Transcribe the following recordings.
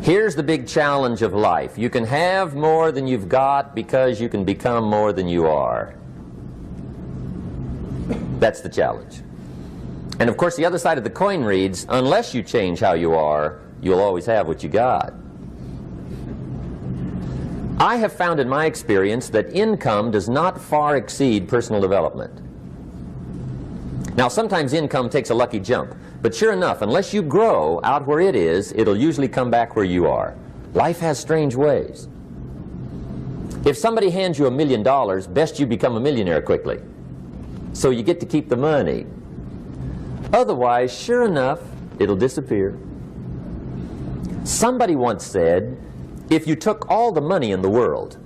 Here's the big challenge of life. You can have more than you've got because you can become more than you are. That's the challenge. And of course the other side of the coin reads, unless you change how you are, you'll always have what you got. I have found in my experience that income does not far exceed personal development. Now sometimes income takes a lucky jump, but sure enough, unless you grow out where it is, it'll usually come back where you are. Life has strange ways. If somebody hands you $1 million, best you become a millionaire quickly, so you get to keep the money. Otherwise, sure enough, it'll disappear. Somebody once said, if you took all the money in the world,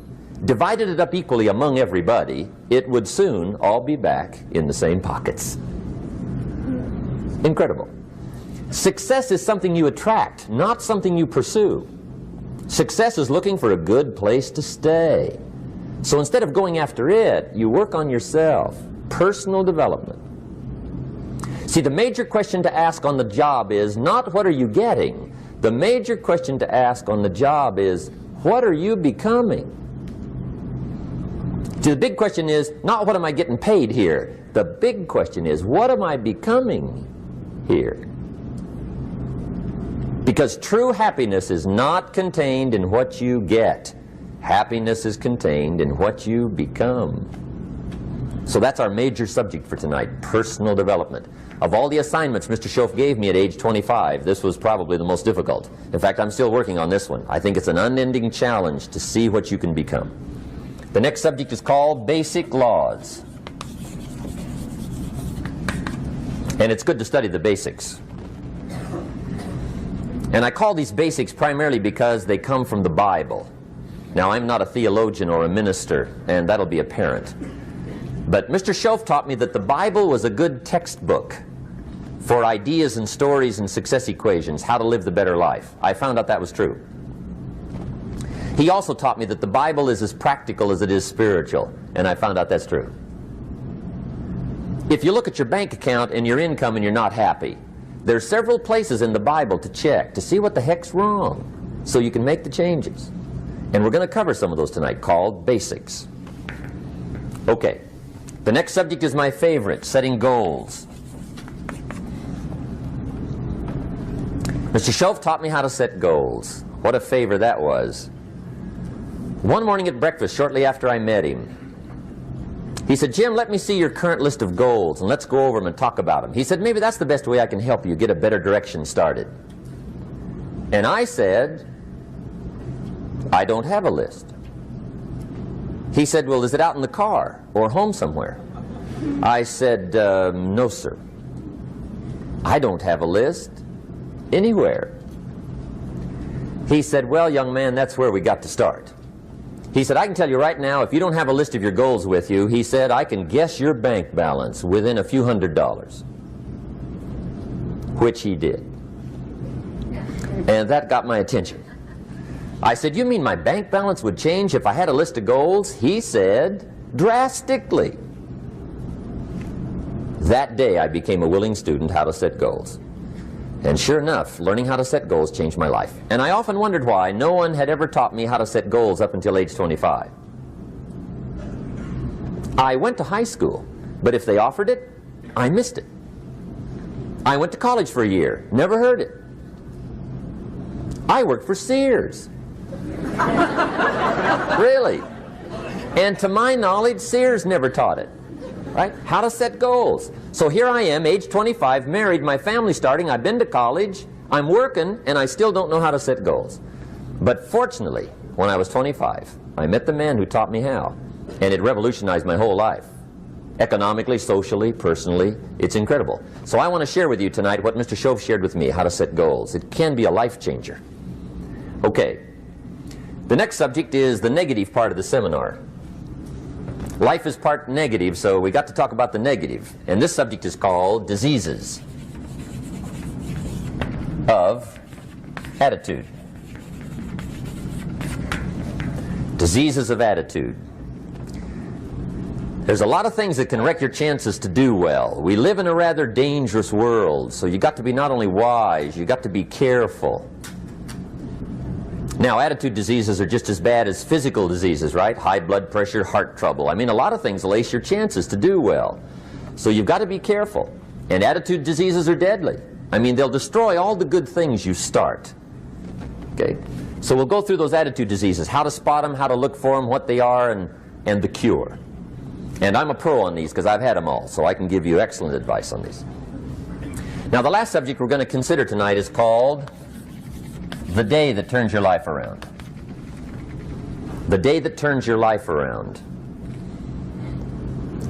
divided it up equally among everybody, it would soon all be back in the same pockets. Incredible. Success is something you attract, not something you pursue. Success is looking for a good place to stay. So instead of going after it, you work on yourself. Personal development. See, the major question to ask on the job is not what are you getting. The major question to ask on the job is what are you becoming? See, the big question is not what am I getting paid here. The big question is what am I becoming here? Because true happiness is not contained in what you get. Happiness is contained in what you become. So that's our major subject for tonight, personal development. Of all the assignments Mr. Schoaf gave me at age 25, this was probably the most difficult. In fact, I'm still working on this one. I think it's an unending challenge to see what you can become. The next subject is called basic laws. And it's good to study the basics. And I call these basics primarily because they come from the Bible. Now, I'm not a theologian or a minister, and that'll be apparent. But Mr. Schoaf taught me that the Bible was a good textbook for ideas and stories and success equations, how to live the better life. I found out that was true. He also taught me that the Bible is as practical as it is spiritual, and I found out that's true. If you look at your bank account and your income and you're not happy, there are several places in the Bible to check to see what the heck's wrong so you can make the changes. And we're going to cover some of those tonight, called basics. Okay. The next subject is my favorite, setting goals. Mr. Schoaf taught me how to set goals. What a favor that was. One morning at breakfast, shortly after I met him, he said, Jim, let me see your current list of goals and let's go over them and talk about them. He said, maybe that's the best way I can help you get a better direction started. And I said, I don't have a list. He said, well, is it out in the car or home somewhere? I said, no, sir. I don't have a list anywhere. He said, well, young man, that's where we got to start. He said, I can tell you right now, if you don't have a list of your goals with you, he said, I can guess your bank balance within a few $100s. Which he did. And that got my attention. I said, you mean my bank balance would change if I had a list of goals? He said, drastically. That day I became a willing student how to set goals. And sure enough, learning how to set goals changed my life. And I often wondered why no one had ever taught me how to set goals up until age 25. I went to high school, but if they offered it, I missed it. I went to college for a year, never heard it. I worked for Sears. Really. And to my knowledge, Sears never taught it. Right? How to set goals. So here I am, age 25, married, my family's starting, I've been to college, I'm working, and I still don't know how to set goals. But fortunately, when I was 25, I met the man who taught me how, and it revolutionized my whole life. Economically, socially, personally, it's incredible. So I want to share with you tonight what Mr. Schoaf shared with me, how to set goals. It can be a life changer. Okay. The next subject is the negative part of the seminar. Life is part negative, so we got to talk about the negative. And this subject is called diseases of attitude. Diseases of attitude. There's a lot of things that can wreck your chances to do well. We live in a rather dangerous world, so you got to be not only wise, you got to be careful. Now, attitude diseases are just as bad as physical diseases, right? High blood pressure, heart trouble. I mean, a lot of things lace your chances to do well. So you've got to be careful. And attitude diseases are deadly. I mean, they'll destroy all the good things you start. Okay? So we'll go through those attitude diseases, how to spot them, how to look for them, what they are, and the cure. And I'm a pro on these because I've had them all, so I can give you excellent advice on these. Now, the last subject we're going to consider tonight is called the day that turns your life around. The day that turns your life around.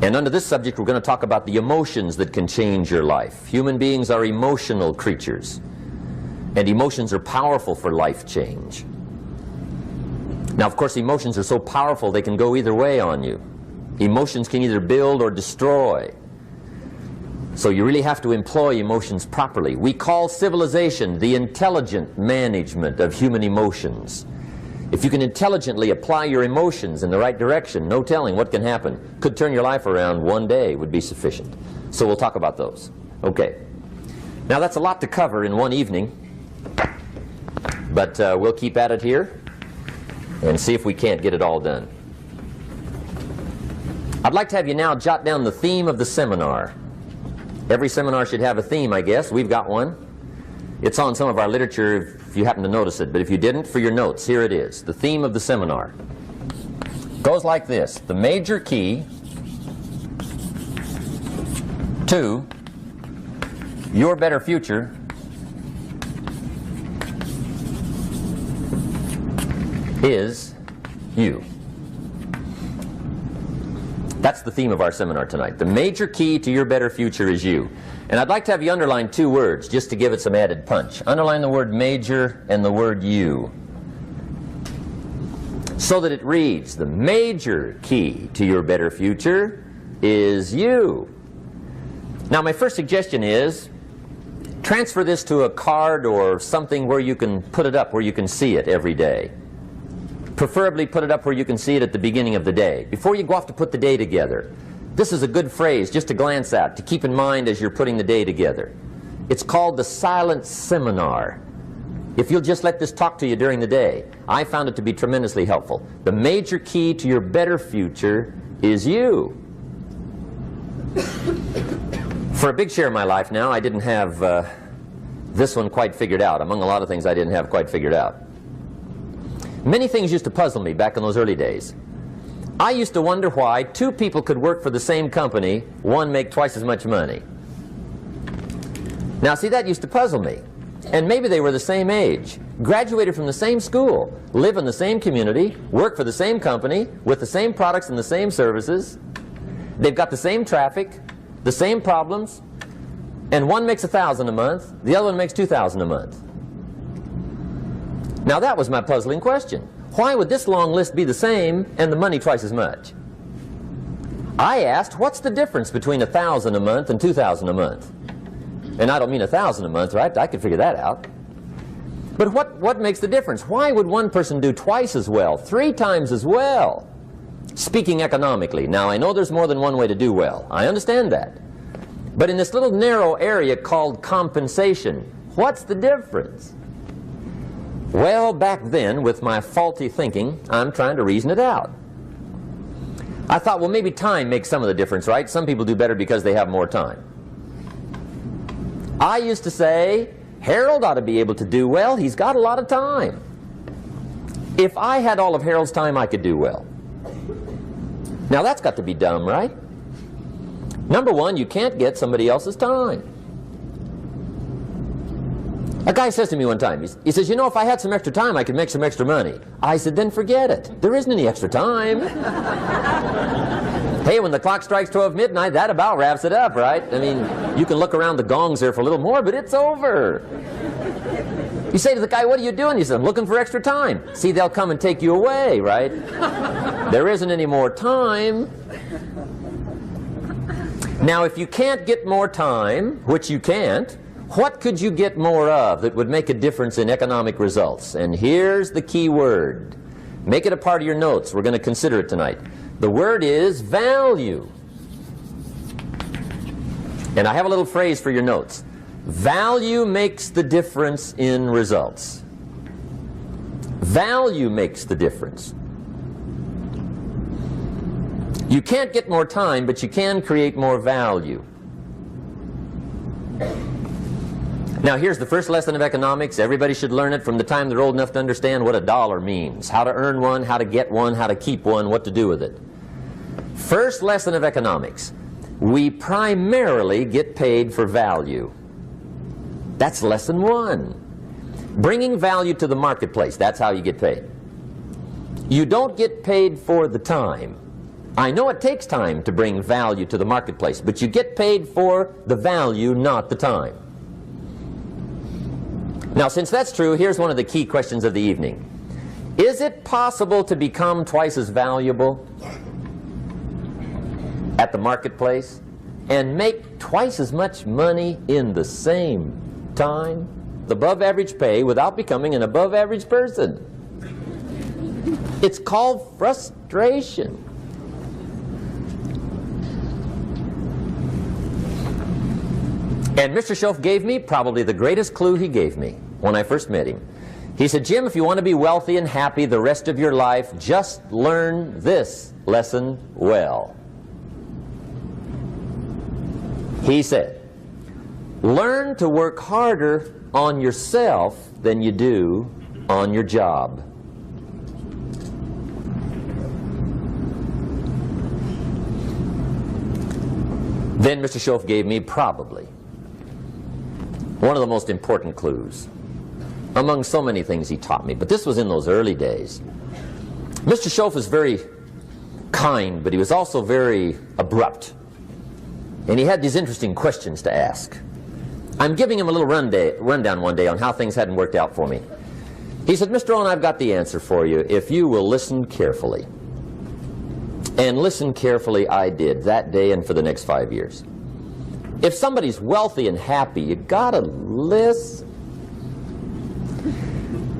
And under this subject, we're going to talk about the emotions that can change your life. Human beings are emotional creatures, and emotions are powerful for life change. Now, of course, emotions are so powerful they can go either way on you. Emotions can either build or destroy. So you really have to employ emotions properly. We call civilization the intelligent management of human emotions. If you can intelligently apply your emotions in the right direction, no telling what can happen. Could turn your life around one day would be sufficient. So we'll talk about those. Okay. Now that's a lot to cover in one evening, but we'll keep at it here and see if we can't get it all done. I'd like to have you now jot down the theme of the seminar. Every seminar should have a theme, I guess. We've got one. It's on some of our literature if you happen to notice it, but if you didn't, for your notes, here it is. The theme of the seminar goes like this: the major key to your better future is you. That's the theme of our seminar tonight. The major key to your better future is you. And I'd like to have you underline two words just to give it some added punch. Underline the word major and the word you, so that it reads, the major key to your better future is you. Now, my first suggestion is transfer this to a card or something where you can put it up, where you can see it every day. Preferably put it up where you can see it at the beginning of the day, before you go off to put the day together. This is a good phrase just to glance at, to keep in mind as you're putting the day together. It's called the silent seminar. If you'll just let this talk to you during the day, I found it to be tremendously helpful. The major key to your better future is you. For a big share of my life now, I didn't have this one quite figured out. Among a lot of things I didn't have quite figured out. Many things used to puzzle me back in those early days. I used to wonder why two people could work for the same company, one make twice as much money. Now, see, that used to puzzle me. And maybe they were the same age, graduated from the same school, live in the same community, work for the same company, with the same products and the same services. They've got the same traffic, the same problems, and one makes $1,000 a month, the other one makes $2,000 a month. Now, that was my puzzling question. Why would this long list be the same and the money twice as much? I asked, what's the difference between $1,000 a month and $2,000 a month? And I don't mean $1,000 a month, right? I could figure that out. But what makes the difference? Why would one person do twice as well, 3 times as well? Speaking economically. Now, I know there's more than one way to do well. I understand that. But in this little narrow area called compensation, what's the difference? Well, back then, with my faulty thinking, I'm trying to reason it out. I thought, well, maybe time makes some of the difference, right? Some people do better because they have more time. I used to say, Harold ought to be able to do well. He's got a lot of time. If I had all of Harold's time, I could do well. Now, that's got to be dumb, right? Number one, you can't get somebody else's time. A guy says to me one time, he says, you know, if I had some extra time, I could make some extra money. I said, then forget it. There isn't any extra time. Hey, when the clock strikes 12 midnight, that about wraps it up, right? I mean, you can look around the gongs there for a little more, but it's over. You say to the guy, what are you doing? He says, I'm looking for extra time. See, they'll come and take you away, right? There isn't any more time. Now, if you can't get more time, which you can't, what could you get more of that would make a difference in economic results? And here's the key word. Make it a part of your notes. We're going to consider it tonight. The word is value. And I have a little phrase for your notes. Value makes the difference in results. Value makes the difference. You can't get more time, but you can create more value. Now here's the first lesson of economics. Everybody should learn it from the time they're old enough to understand what a dollar means. How to earn one, how to get one, how to keep one, what to do with it. First lesson of economics. We primarily get paid for value. That's lesson one. Bringing value to the marketplace, that's how you get paid. You don't get paid for the time. I know it takes time to bring value to the marketplace, but you get paid for the value, not the time. Now, since that's true, here's one of the key questions of the evening. Is it possible to become twice as valuable at the marketplace and make twice as much money in the same time? Above average pay without becoming an above average person. It's called frustration. And Mr. Shoaff gave me probably the greatest clue he gave me when I first met him. He said, Jim, if you want to be wealthy and happy the rest of your life, just learn this lesson well. He said, learn to work harder on yourself than you do on your job. Then Mr. Shoaff gave me probably one of the most important clues among so many things he taught me, but this was in those early days. Mr. Shoaff was very kind, but he was also very abrupt. And he had these interesting questions to ask. I'm giving him a little rundown one day on how things hadn't worked out for me. He said, Mr. Rohn, I've got the answer for you if you will listen carefully. And listen carefully I did that day and for the next 5 years. If somebody's wealthy and happy, you gotta listen.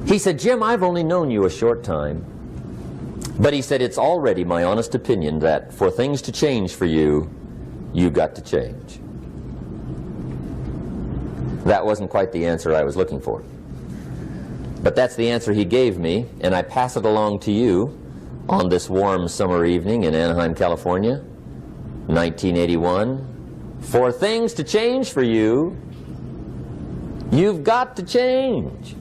He said, Jim, I've only known you a short time. But he said, it's already my honest opinion that for things to change for you, you got to change. That wasn't quite the answer I was looking for. But that's the answer he gave me, and I pass it along to you on this warm summer evening in Anaheim, California, 1981. For things to change for you, you've got to change.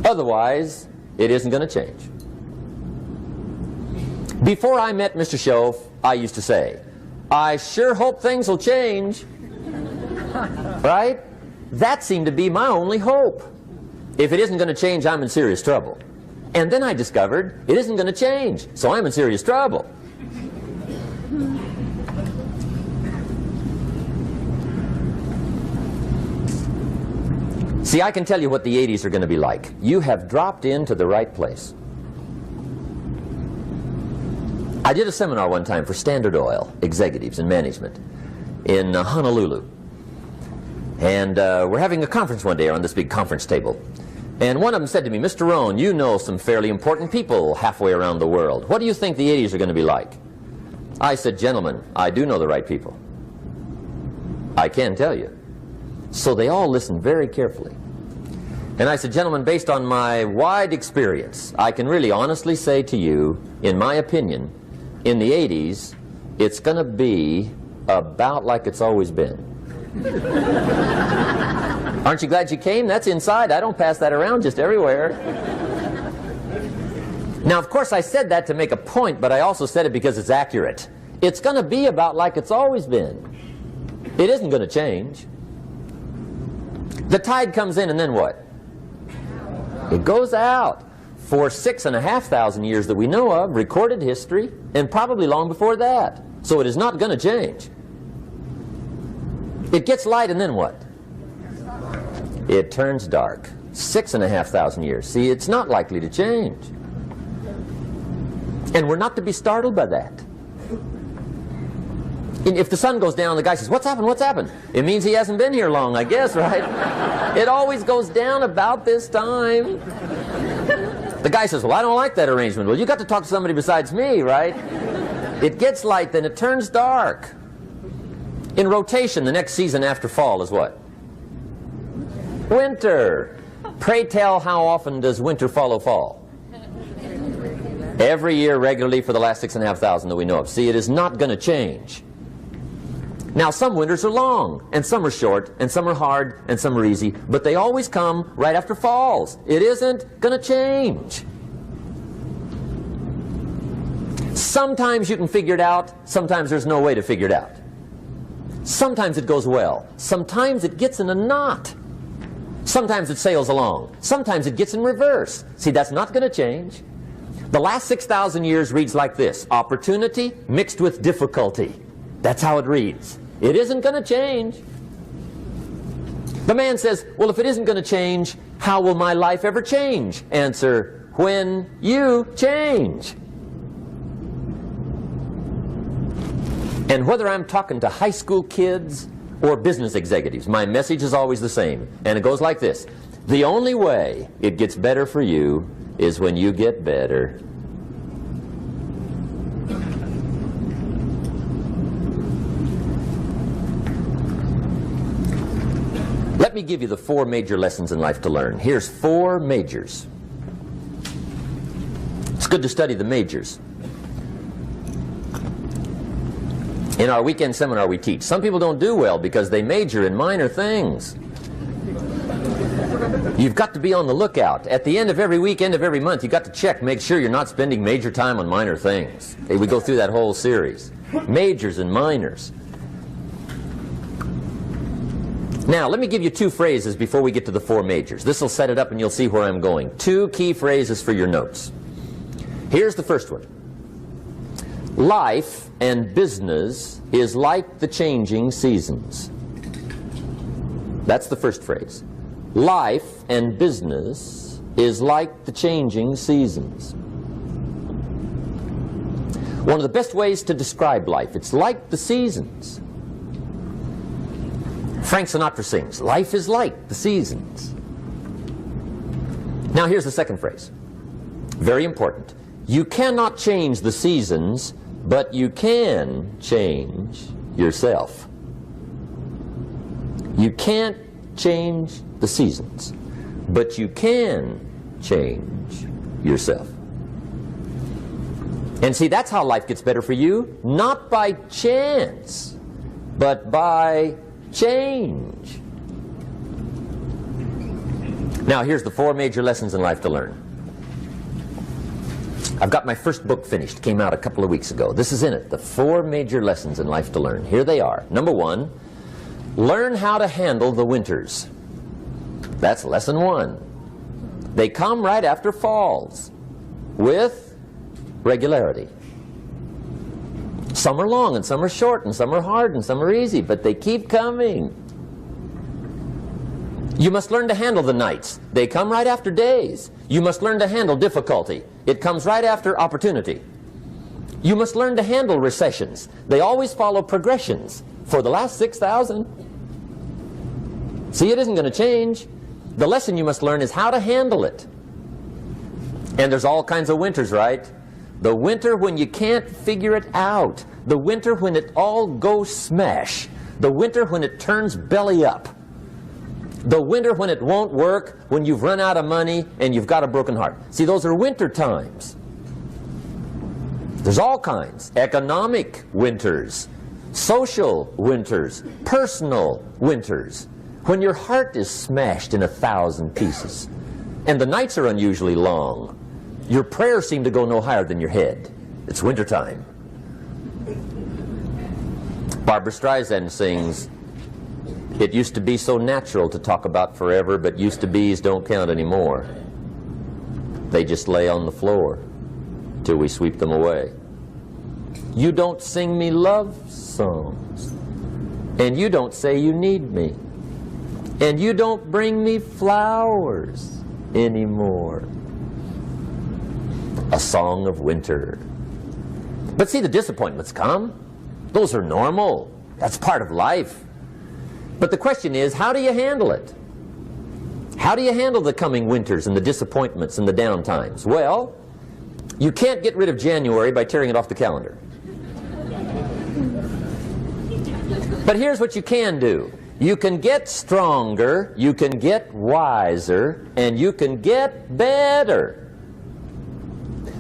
Otherwise, it isn't going to change. Before I met Mr. Shoaff, I used to say, I sure hope things will change. Right? That seemed to be my only hope. If it isn't going to change, I'm in serious trouble. And then I discovered it isn't going to change, so I'm in serious trouble. See, I can tell you what the 80s are going to be like. You have dropped into the right place. I did a seminar one time for Standard Oil executives and management in Honolulu. And we're having a conference one day on this big conference table. And one of them said to me, Mr. Rohn, you know some fairly important people halfway around the world. What do you think the 80s are going to be like? I said, gentlemen, I do know the right people. I can tell you. So they all listened very carefully. And I said, gentlemen, based on my wide experience, I can really honestly say to you, in my opinion, in the 80s, it's going to be about like it's always been. Aren't you glad you came? That's inside. I don't pass that around just everywhere. Now, of course, I said that to make a point, but I also said it because it's accurate. It's going to be about like it's always been. It isn't going to change. The tide comes in, and then what? It goes out. For 6,500 years that we know of, recorded history, and probably long before that. So it is not going to change. It gets light, and then what? It turns dark. 6,500 years. See, it's not likely to change. And we're not to be startled by that. If the sun goes down, the guy says, what's happened, what's happened? It means he hasn't been here long, I guess, right? It always goes down about this time. The guy says, well, I don't like that arrangement. Well, you got to talk to somebody besides me, right? It gets light, then it turns dark. In rotation, the next season after fall is what? Winter. Pray tell, how often does winter follow fall? Every year regularly for the last 6,500 that we know of. See, it is not going to change. Now, some winters are long, and some are short, and some are hard, and some are easy, but they always come right after falls. It isn't going to change. Sometimes you can figure it out, sometimes there's no way to figure it out. Sometimes it goes well, sometimes it gets in a knot. Sometimes it sails along, sometimes it gets in reverse. See, that's not going to change. The last 6,000 years reads like this: opportunity mixed with difficulty. That's how it reads. It isn't going to change. The man says, well, if it isn't going to change, how will my life ever change? Answer, when you change. And whether I'm talking to high school kids or business executives, my message is always the same. And it goes like this: the only way it gets better for you is when you get better. Let me give you the 4 major lessons in life to learn. Here's 4 majors. It's good to study the majors. In our weekend seminar we teach. Some people don't do well because they major in minor things. You've got to be on the lookout. At the end of every week, end of every month, you've got to check, make sure you're not spending major time on minor things. Okay, we go through that whole series. Majors and minors. Now, let me give you 2 phrases before we get to the 4 majors. This will set it up and you'll see where I'm going. 2 key phrases for your notes. Here's the first one. Life and business is like the changing seasons. That's the first phrase. Life and business is like the changing seasons. One of the best ways to describe life, it's like the seasons. Frank Sinatra sings, life is like the seasons. Now here's the second phrase. Very important. You cannot change the seasons, but you can change yourself. You can't change the seasons, but you can change yourself. And see, that's how life gets better for you, not by chance, but by change. Now here's the 4 major lessons in life to learn. I've got my first book finished, came out a couple of weeks ago. This is in it, the 4 major lessons in life to learn. Here they are. Number 1, learn how to handle the winters. That's lesson 1. They come right after falls, with regularity. Some are long, and some are short, and some are hard, and some are easy, but they keep coming. You must learn to handle the nights. They come right after days. You must learn to handle difficulty. It comes right after opportunity. You must learn to handle recessions. They always follow progressions. For the last 6,000. See, it isn't going to change. The lesson you must learn is how to handle it. And there's all kinds of winters, right? The winter when you can't figure it out. The winter when it all goes smash. The winter when it turns belly up. The winter when it won't work, when you've run out of money and you've got a broken heart. See, those are winter times. There's all kinds. Economic winters, social winters, personal winters. When your heart is smashed in 1,000 pieces and the nights are unusually long, your prayers seem to go no higher than your head. It's wintertime. Barbra Streisand sings, "It used to be so natural to talk about forever, but used to be's don't count anymore. They just lay on the floor till we sweep them away. You don't sing me love songs, and you don't say you need me, and you don't bring me flowers anymore." A song of winter. But see, the disappointments come. Those are normal. That's part of life. But the question is, how do you handle it? How do you handle the coming winters and the disappointments and the down times? Well, you can't get rid of January by tearing it off the calendar. But here's what you can do. You can get stronger, you can get wiser, and you can get better.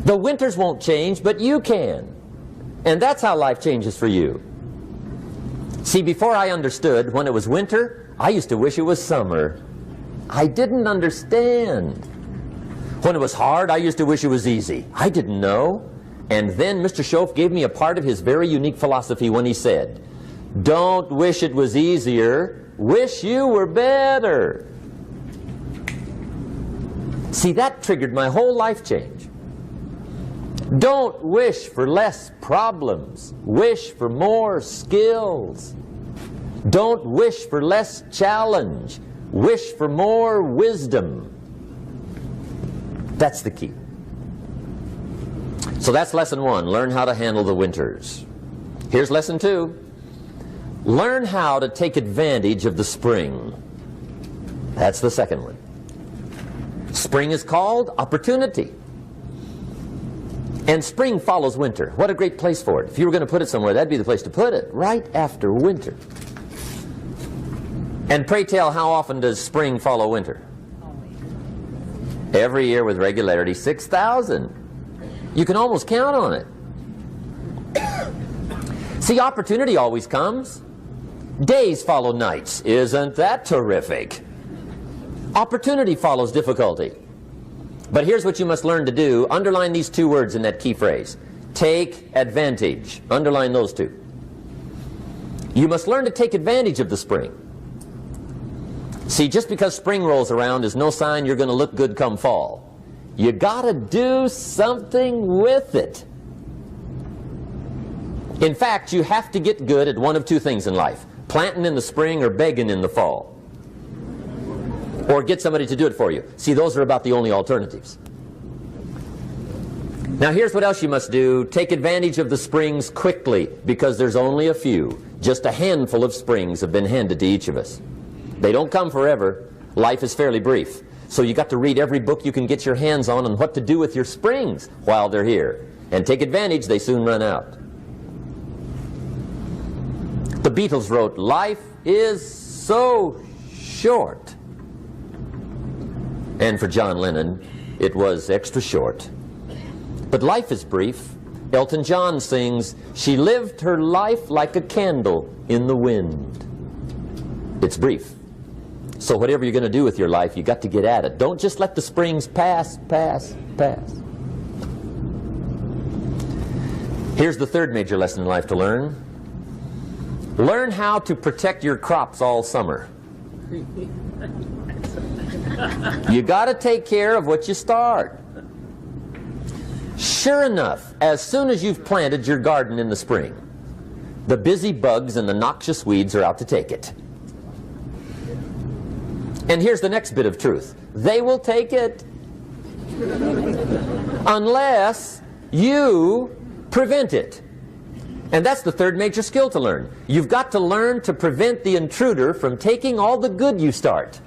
The winters won't change, but you can. And that's how life changes for you. See, before I understood, when it was winter, I used to wish it was summer. I didn't understand. When it was hard, I used to wish it was easy. I didn't know. And then Mr. Schoaf gave me a part of his very unique philosophy when he said, "Don't wish it was easier, wish you were better." See, that triggered my whole life change. Don't wish for less problems, wish for more skills. Don't wish for less challenge, wish for more wisdom. That's the key. So that's lesson 1, learn how to handle the winters. Here's lesson 2, learn how to take advantage of the spring. That's the second one. Spring is called opportunity. And spring follows winter. What a great place for it. If you were going to put it somewhere, that'd be the place to put it, right after winter. And pray tell, how often does spring follow winter? Every year with regularity, 6,000. You can almost count on it. See, opportunity always comes. Days follow nights. Isn't that terrific? Opportunity follows difficulty. But here's what you must learn to do. Underline these 2 words in that key phrase. Take advantage. Underline those 2. You must learn to take advantage of the spring. See, just because spring rolls around is no sign you're going to look good come fall. You got to do something with it. In fact, you have to get good at one of 2 things in life. Planting in the spring or begging in the fall. Or get somebody to do it for you. See, those are about the only alternatives. Now here's what else you must do. Take advantage of the springs quickly, because there's only a few. Just a handful of springs have been handed to each of us. They don't come forever. Life is fairly brief. So you got to read every book you can get your hands on what to do with your springs while they're here. And take advantage, they soon run out. The Beatles wrote, "Life is so short." And for John Lennon, it was extra short. But life is brief. Elton John sings, "She lived her life like a candle in the wind." It's brief. So whatever you're going to do with your life, you got to get at it. Don't just let the springs pass. Here's the third major lesson in life to learn. Learn how to protect your crops all summer. You got to take care of what you start. Sure enough, as soon as you've planted your garden in the spring, the busy bugs and the noxious weeds are out to take it. And here's the next bit of truth. They will take it unless you prevent it. And that's the third major skill to learn. You've got to learn to prevent the intruder from taking all the good you start.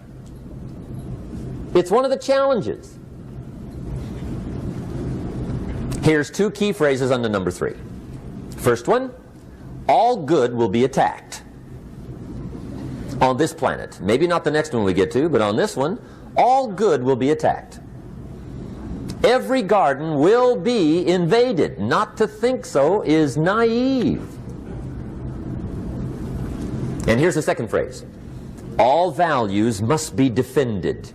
It's one of the challenges. Here's 2 key phrases under number 3. First one, all good will be attacked. On this planet. Maybe not the next one we get to, but on this one, all good will be attacked. Every garden will be invaded. Not to think so is naive. And here's the second phrase. All values must be defended.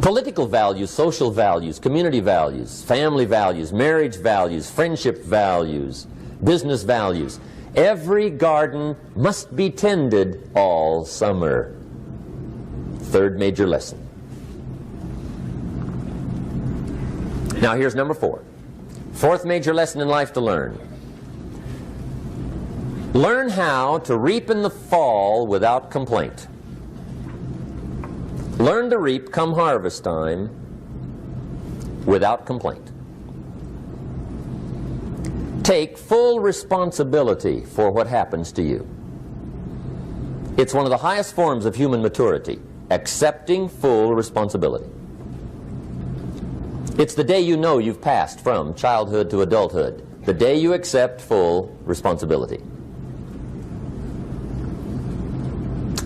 Political values, social values, community values, family values, marriage values, friendship values, business values. Every garden must be tended all summer. Third major lesson. Now here's number 4. Fourth major lesson in life to learn. Learn how to reap in the fall without complaint. Learn to reap come harvest time without complaint. Take full responsibility for what happens to you. It's one of the highest forms of human maturity, accepting full responsibility. It's the day you know you've passed from childhood to adulthood, the day you accept full responsibility.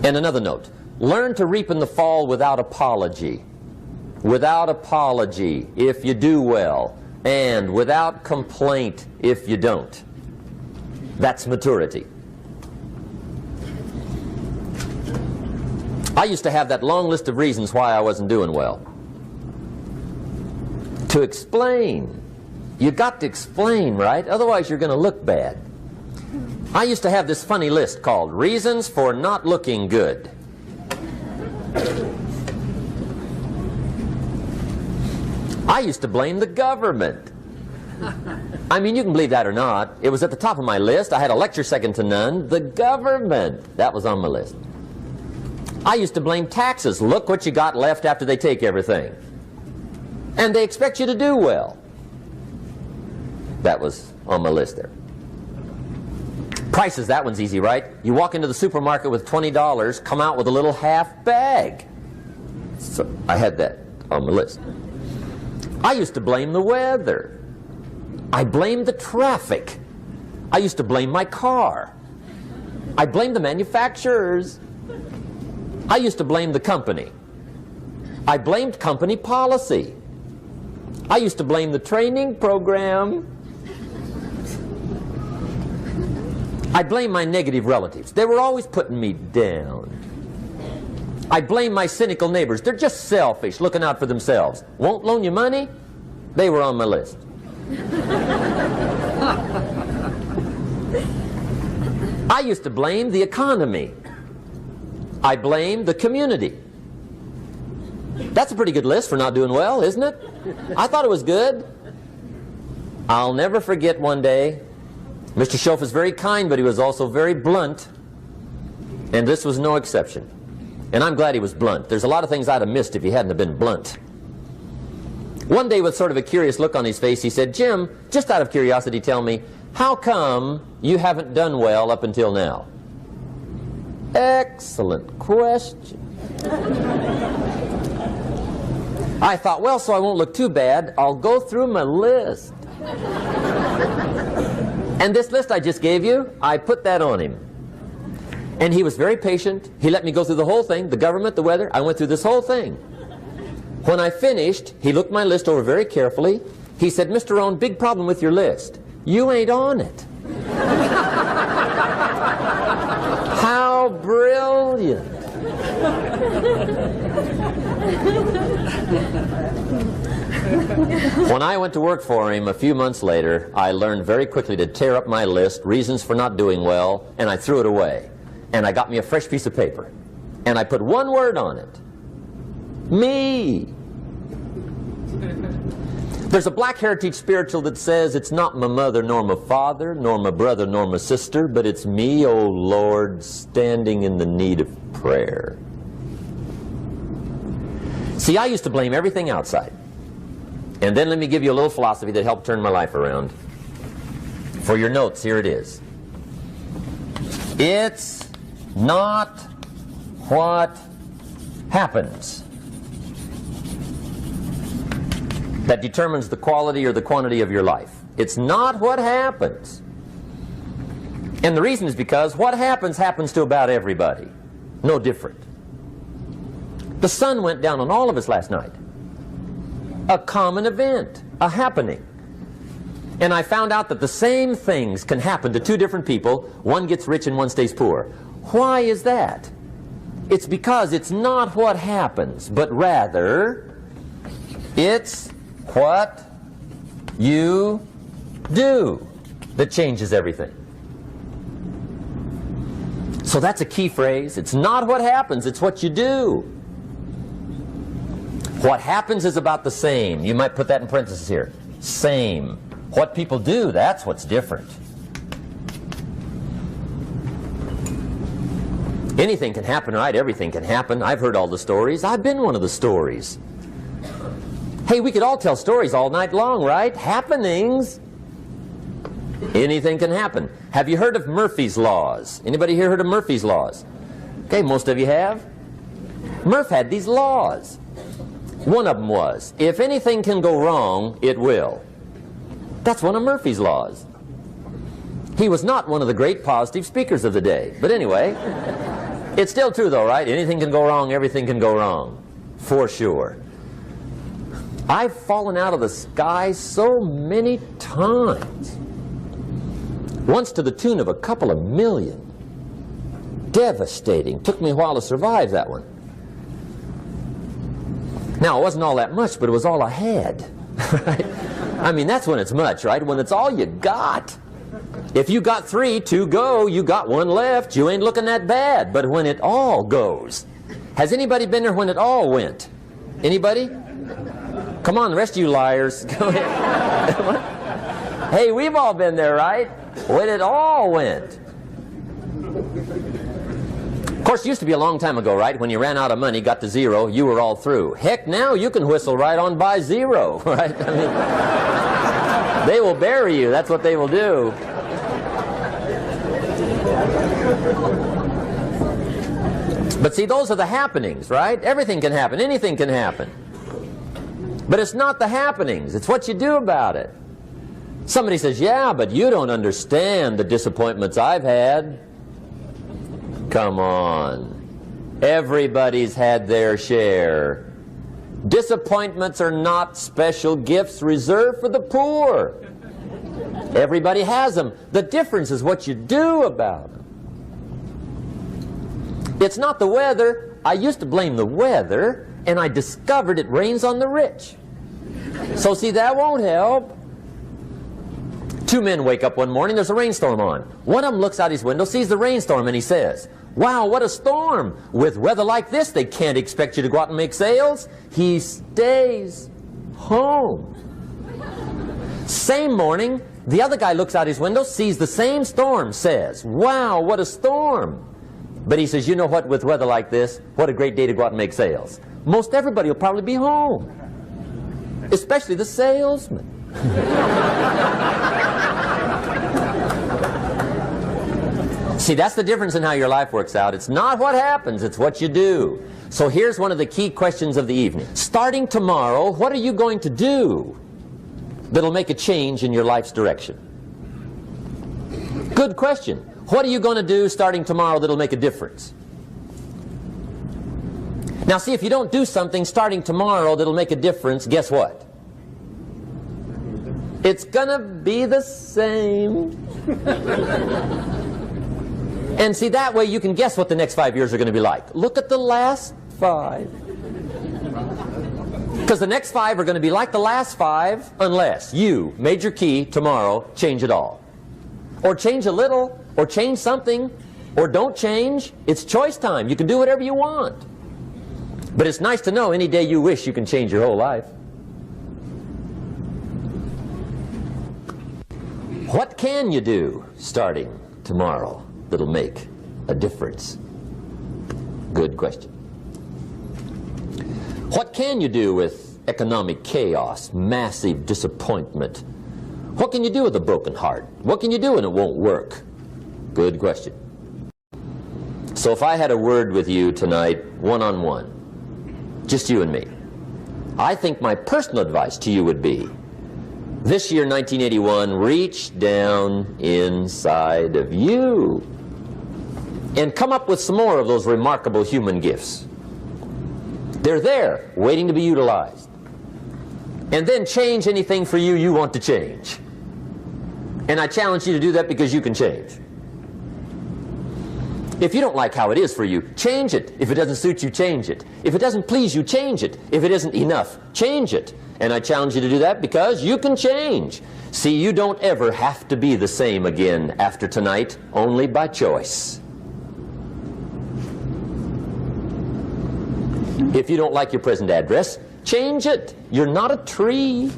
And another note, learn to reap in the fall without apology. Without apology if you do well, and without complaint if you don't. That's maturity. I used to have that long list of reasons why I wasn't doing well. To explain. You got to explain, right? Otherwise you're going to look bad. I used to have this funny list called Reasons for Not Looking Good. I used to blame the government. I mean, you can believe that or not. It was at the top of my list. I had a lecture second to none. The government. That was on my list. I used to blame taxes. Look what you got left after they take everything. And they expect you to do well. That was on my list there. Prices, that one's easy, right? You walk into the supermarket with $20, come out with a little half bag. So I had that on my list. I used to blame the weather. I blamed the traffic. I used to blame my car. I blamed the manufacturers. I used to blame the company. I blamed company policy. I used to blame the training program. I blame my negative relatives. They were always putting me down. I blame my cynical neighbors. They're just selfish, looking out for themselves. Won't loan you money? They were on my list. I used to blame the economy. I blamed the community. That's a pretty good list for not doing well, isn't it? I thought it was good. I'll never forget one day, Mr. Schoaf was very kind, but he was also very blunt, and this was no exception. And I'm glad he was blunt. There's a lot of things I'd have missed if he hadn't have been blunt. One day, with sort of a curious look on his face, he said, "Jim, just out of curiosity, tell me, how come you haven't done well up until now?" Excellent question. I thought, well, so I won't look too bad, I'll go through my list. And this list I just gave you, I put that on him. And he was very patient. He let me go through the whole thing, the government, the weather. I went through this whole thing. When I finished, he looked my list over very carefully. He said, "Mr. Rohn, big problem with your list. You ain't on it." How brilliant. When I went to work for him a few months later, I learned very quickly to tear up my list, reasons for not doing well, and I threw it away. And I got me a fresh piece of paper. And I put one word on it. Me. There's a black heritage spiritual that says, "It's not my mother nor my father, nor my brother nor my sister, but it's me, oh Lord, standing in the need of prayer." See, I used to blame everything outside. And then let me give you a little philosophy that helped turn my life around. For your notes, here it is. It's not what happens that determines the quality or the quantity of your life. It's not what happens. And the reason is because what happens happens to about everybody. No different. The sun went down on all of us last night. A common event, a happening. And I found out that the same things can happen to two different people. One gets rich and one stays poor. Why is that? It's because it's not what happens, but rather it's what you do that changes everything. So that's a key phrase. It's not what happens, it's what you do. What happens is about the same. You might put that in parentheses here. Same. What people do, that's what's different. Anything can happen, right? Everything can happen. I've heard all the stories. I've been one of the stories. Hey, we could all tell stories all night long, right? Happenings. Anything can happen. Have you heard of Murphy's Laws? Anybody here heard of Murphy's Laws? Okay, most of you have. Murph had these laws. One of them was, if anything can go wrong, it will. That's one of Murphy's laws. He was not one of the great positive speakers of the day. But anyway, It's still true though, right? Anything can go wrong, everything can go wrong. For sure. I've fallen out of the sky so many times. Once to the tune of a couple of million. Devastating. Took me a while to survive that one. Now, it wasn't all that much, but it was all I had. Right? I mean, that's when it's much, right? When it's all you got. If you got 3, 2 go, you got 1 left, you ain't looking that bad. But when it all goes. Has anybody been there when it all went? Anybody? Come on, the rest of you liars. Go ahead. Hey, we've all been there, right? When it all went. Of course, it used to be a long time ago, right? When you ran out of money, got to 0, you were all through. Heck, now you can whistle right on by 0, right? I mean, they will bury you. That's what they will do. But see, those are the happenings, right? Everything can happen. Anything can happen. But it's not the happenings. It's what you do about it. Somebody says, yeah, but you don't understand the disappointments I've had. Come on. Everybody's had their share. Disappointments are not special gifts reserved for the poor. Everybody has them. The difference is what you do about them. It's not the weather. I used to blame the weather, and I discovered it rains on the rich. So see, that won't help. 2 men wake up one morning, there's a rainstorm on. One of them looks out his window, sees the rainstorm, and he says, wow, what a storm. With weather like this, they can't expect you to go out and make sales. He stays home. Same morning, the other guy looks out his window, sees the same storm, says, wow, what a storm. But he says, you know what, with weather like this, what a great day to go out and make sales. Most everybody will probably be home, especially the salesman. See, that's the difference in how your life works out. It's not what happens, it's what you do. So here's one of the key questions of the evening. Starting tomorrow, what are you going to do that'll make a change in your life's direction? Good question. What are you going to do starting tomorrow that'll make a difference? Now see, if you don't do something starting tomorrow that'll make a difference, guess what? It's gonna be the same. And see, that way you can guess what the next 5 years are going to be like. Look at the last 5. Because the next 5 are going to be like the last 5 unless you, major key, tomorrow, change it all. Or change a little, or change something, or don't change. It's choice time. You can do whatever you want. But it's nice to know any day you wish you can change your whole life. What can you do starting tomorrow that'll make a difference? Good question. What can you do with economic chaos, massive disappointment? What can you do with a broken heart? What can you do when it won't work? Good question. So if I had a word with you tonight, one-on-one, just you and me, I think my personal advice to you would be, this year, 1981, reach down inside of you and come up with some more of those remarkable human gifts. They're there, waiting to be utilized. And then change anything for you you want to change. And I challenge you to do that because you can change. If you don't like how it is for you, change it. If it doesn't suit you, change it. If it doesn't please you, change it. If it isn't enough, change it. And I challenge you to do that because you can change. See, you don't ever have to be the same again after tonight, only by choice. If you don't like your present address, change it. You're not a tree.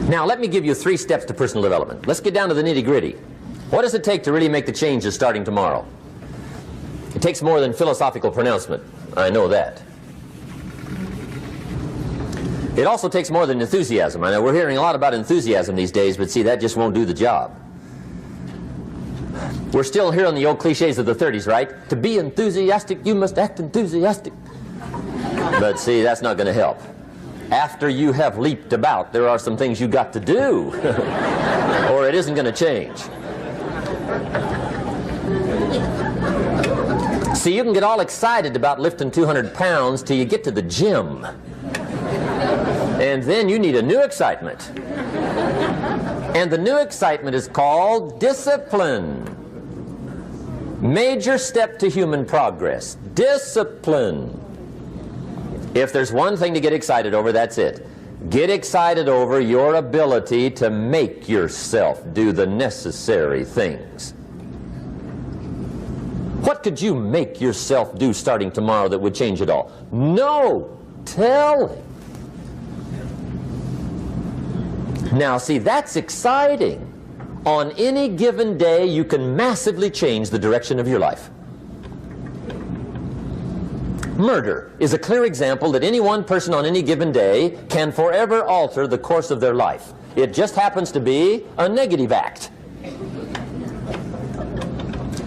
Now, let me give you 3 steps to personal development. Let's get down to the nitty-gritty. What does it take to really make the changes starting tomorrow? It takes more than philosophical pronouncement. I know that. It also takes more than enthusiasm. I know we're hearing a lot about enthusiasm these days, but see, that just won't do the job. We're still hearing the old cliches of the 30s, right? To be enthusiastic, you must act enthusiastic. But see, that's not going to help. After you have leaped about, there are some things you got to do, or it isn't going to change. See, you can get all excited about lifting 200 pounds till you get to the gym. And then you need a new excitement. And the new excitement is called discipline. Major step to human progress. Discipline. If there's one thing to get excited over, that's it. Get excited over your ability to make yourself do the necessary things. What could you make yourself do starting tomorrow that would change it all? No! Tell him. Now, see, that's exciting. On any given day, you can massively change the direction of your life. Murder is a clear example that any one person on any given day can forever alter the course of their life. It just happens to be a negative act.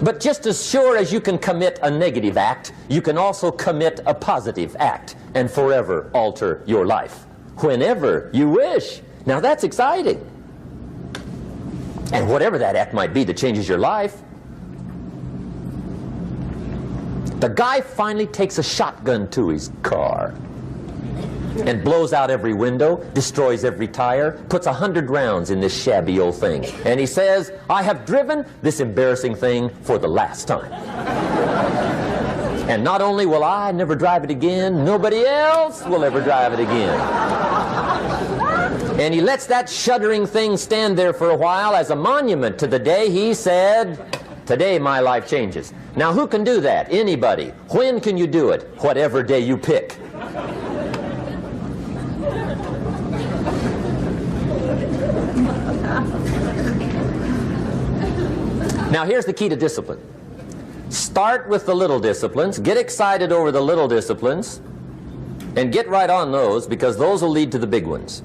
But just as sure as you can commit a negative act, you can also commit a positive act and forever alter your life, whenever you wish. Now that's exciting. And whatever that act might be that changes your life. The guy finally takes a shotgun to his car and blows out every window, destroys every tire, puts 100 rounds in this shabby old thing. And he says, I have driven this embarrassing thing for the last time. And not only will I never drive it again, nobody else will ever drive it again. And he lets that shuddering thing stand there for a while as a monument to the day he said, today my life changes. Now who can do that? Anybody. When can you do it? Whatever day you pick. Now here's the key to discipline. Start with the little disciplines, get excited over the little disciplines, and get right on those, because those will lead to the big ones.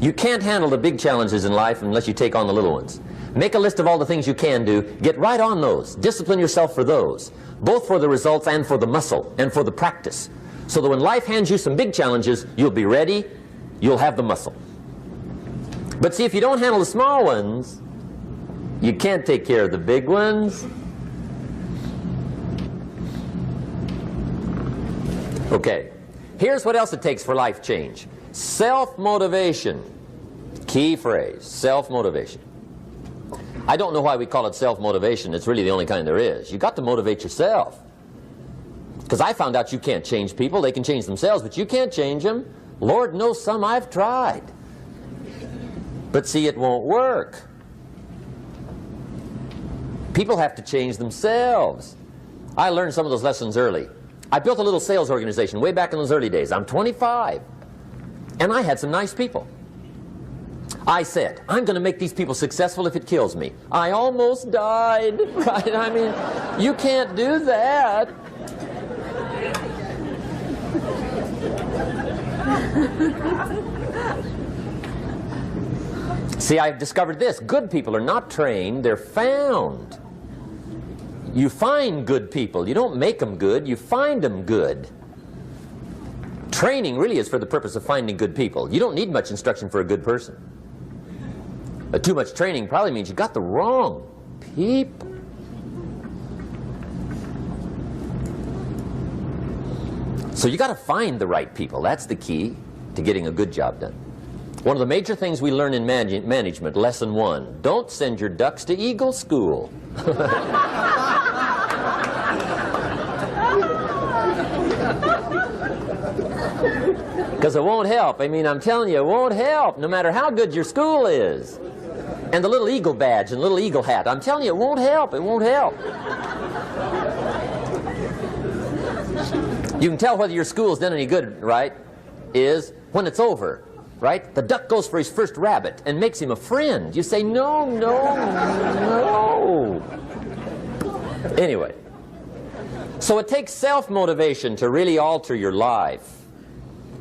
You can't handle the big challenges in life unless you take on the little ones. Make a list of all the things you can do, get right on those, discipline yourself for those, both for the results and for the muscle and for the practice, so that when life hands you some big challenges, you'll be ready, you'll have the muscle. But see, if you don't handle the small ones, you can't take care of the big ones. Okay, here's what else it takes for life change. Self-motivation. Key phrase, self-motivation. I don't know why we call it self-motivation. It's really the only kind there is. You got to motivate yourself. Because I found out you can't change people. They can change themselves, but you can't change them. Lord knows some I've tried. But see, it won't work. People have to change themselves. I learned some of those lessons early. I built a little sales organization way back in those early days. I'm 25. And I had some nice people. I said, I'm going to make these people successful if it kills me. I almost died, right? I mean, you can't do that. See, I've discovered this. Good people are not trained, they're found. You find good people. You don't make them good, you find them good. Training really is for the purpose of finding good people. You don't need much instruction for a good person. Too much training probably means you got the wrong people. So you got to find the right people. That's the key to getting a good job done. One of the major things we learn in management, lesson 1, don't send your ducks to Eagle School. Because it won't help. I mean, I'm telling you, it won't help, no matter how good your school is. And the little eagle badge and little eagle hat, I'm telling you, it won't help. It won't help. You can tell whether your school's done any good, right, is when it's over, right? The duck goes for his first rabbit and makes him a friend. You say, no, no, no. Anyway, so it takes self-motivation to really alter your life.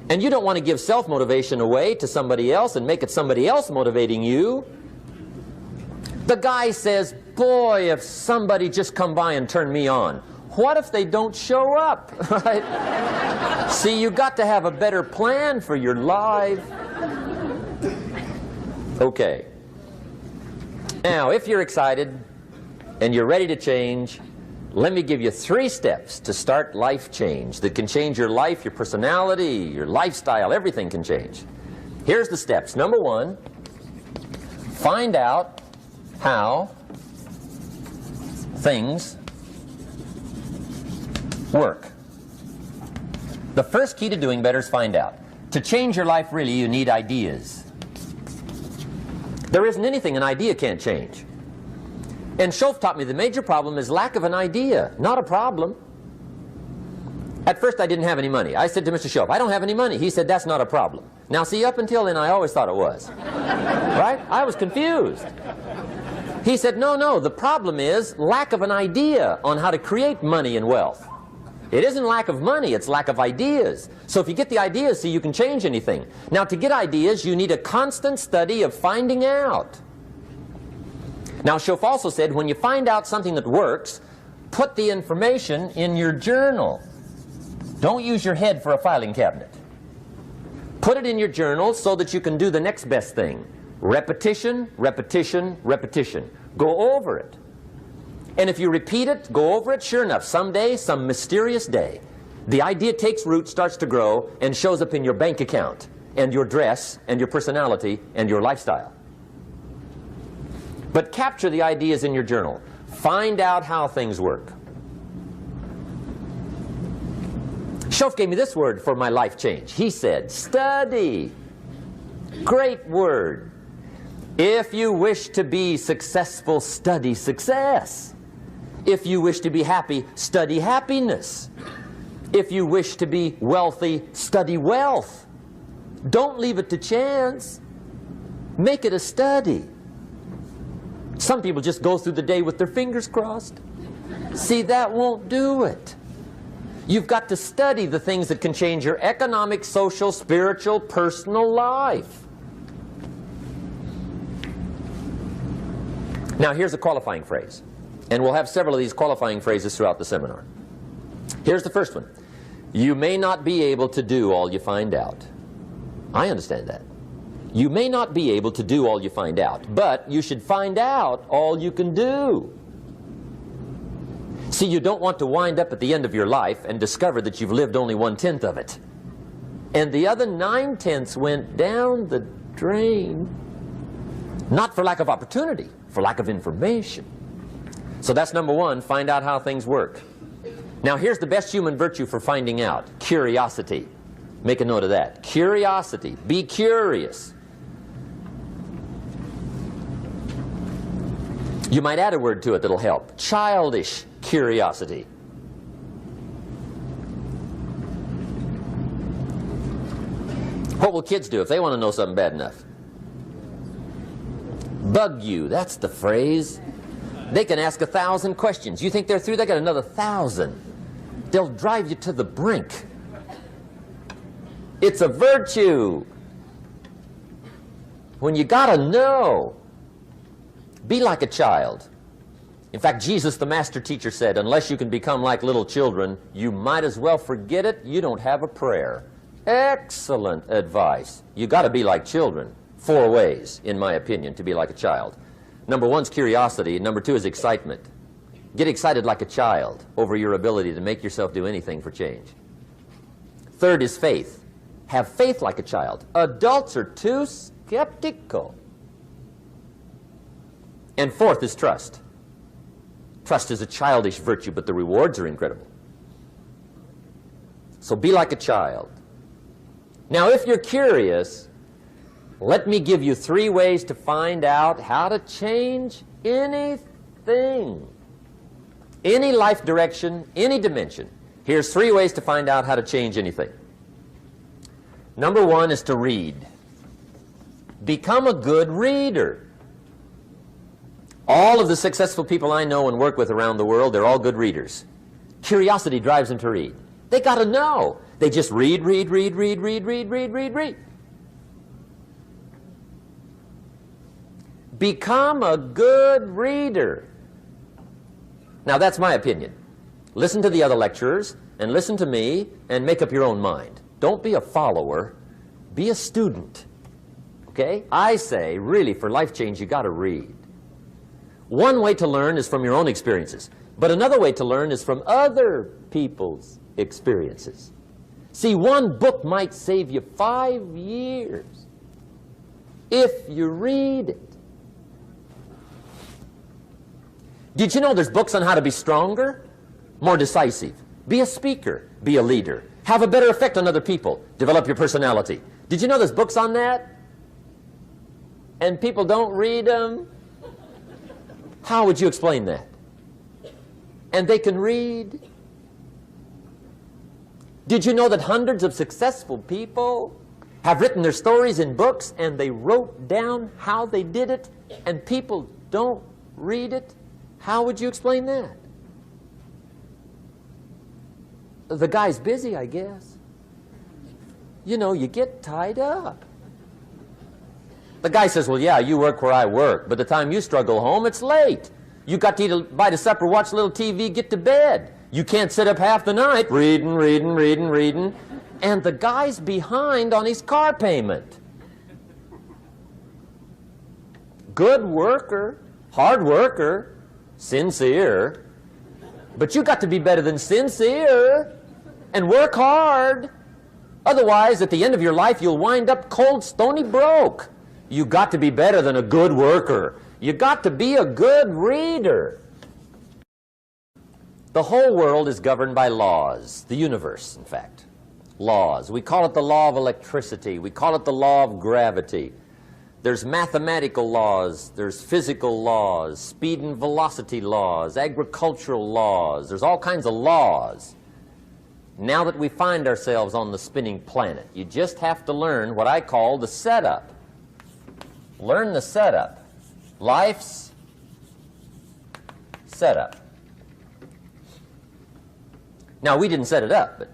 And you don't want to give self-motivation away to somebody else and make it somebody else motivating you. The guy says, boy, if somebody just come by and turned me on. What if they don't show up? Right? See, you got to have a better plan for your life. Okay. Now, if you're excited and you're ready to change, let me give you 3 steps to start life change that can change your life, your personality, your lifestyle, everything can change. Here's the steps. Number 1, find out how things work. The first key to doing better is find out. To change your life, really, you need ideas. There isn't anything an idea can't change. And Schoaf taught me the major problem is lack of an idea, not a problem. At first I didn't have any money. I said to Mr. Schoaf, I don't have any money. He said, that's not a problem. Now see, up until then I always thought it was. Right? I was confused. He said, no, the problem is lack of an idea on how to create money and wealth. It isn't lack of money, it's lack of ideas. So if you get the ideas, see, you can change anything. Now to get ideas, you need a constant study of finding out. Now Schoaf also said, when you find out something that works, put the information in your journal. Don't use your head for a filing cabinet. Put it in your journal so that you can do the next best thing. Repetition, repetition, repetition. Go over it. And if you repeat it, go over it, sure enough, someday, some mysterious day, the idea takes root, starts to grow, and shows up in your bank account, and your dress, and your personality, and your lifestyle. But capture the ideas in your journal. Find out how things work. Schoaf gave me this word for my life change. He said, study. Great word. If you wish to be successful, study success. If you wish to be happy, study happiness. If you wish to be wealthy, study wealth. Don't leave it to chance. Make it a study. Some people just go through the day with their fingers crossed. See, that won't do it. You've got to study the things that can change your economic, social, spiritual, personal life. Now here's a qualifying phrase. And we'll have several of these qualifying phrases throughout the seminar. Here's the first one. You may not be able to do all you find out. I understand that. You may not be able to do all you find out, but you should find out all you can do. See, you don't want to wind up at the end of your life and discover that you've lived only 1/10 of it. And the other 9/10 went down the drain. Not for lack of opportunity, for lack of information. So that's number 1, find out how things work. Now here's the best human virtue for finding out, curiosity. Make a note of that. Curiosity. Be curious. You might add a word to it that'll help. Childish curiosity. What will kids do if they want to know something bad enough? Bug you. That's the phrase. They can ask 1,000 questions. You think they're through? They got another 1,000. They'll drive you to the brink. It's a virtue. When you gotta know, be like a child. In fact, Jesus, the master teacher, said, unless you can become like little children, you might as well forget it. You don't have a prayer. Excellent advice. You gotta be like children. 4 ways, in my opinion, to be like a child. Number 1 is curiosity. Number 2 is excitement. Get excited like a child over your ability to make yourself do anything for change. 3rd is faith. Have faith like a child. Adults are too skeptical. And 4th is trust. Trust is a childish virtue, but the rewards are incredible. So be like a child. Now, if you're curious, let me give you 3 ways to find out how to change anything. Any life direction, any dimension. Here's 3 ways to find out how to change anything. Number 1 is to read. Become a good reader. All of the successful people I know and work with around the world, they're all good readers. Curiosity drives them to read. They got to know. They just read. Become a good reader. Now that's my opinion. Listen to the other lecturers, and listen to me, and make up your own mind. Don't be a follower, be a student. Okay? I say, really, for life change, you got to read. One way to learn is from your own experiences, but another way to learn is from other people's experiences. See, one book might save you 5 years if you read it. Did you know there's books on how to be stronger, more decisive, be a speaker, be a leader, have a better effect on other people, develop your personality? Did you know there's books on that? And people don't read them? How would you explain that? And they can read? Did you know that hundreds of successful people have written their stories in books and they wrote down how they did it and people don't read it? How would you explain that? The guy's busy, I guess. You know, you get tied up. The guy says, well, yeah, you work where I work, but the time you struggle home, it's late. You got to eat a bite of supper, watch a little TV, get to bed. You can't sit up half the night reading. And the guy's behind on his car payment. Good worker, hard worker, sincere. But you got to be better than sincere and work hard. Otherwise, at the end of your life, you'll wind up cold, stony broke. You got to be better than a good worker. You got to be a good reader. The whole world is governed by laws. The universe, in fact. Laws. We call it the law of electricity. We call it the law of gravity. There's mathematical laws. There's physical laws, speed and velocity laws, agricultural laws. There's all kinds of laws. Now that we find ourselves on the spinning planet, you just have to learn what I call the setup. Learn the setup. Life's setup. Now, we didn't set it up, but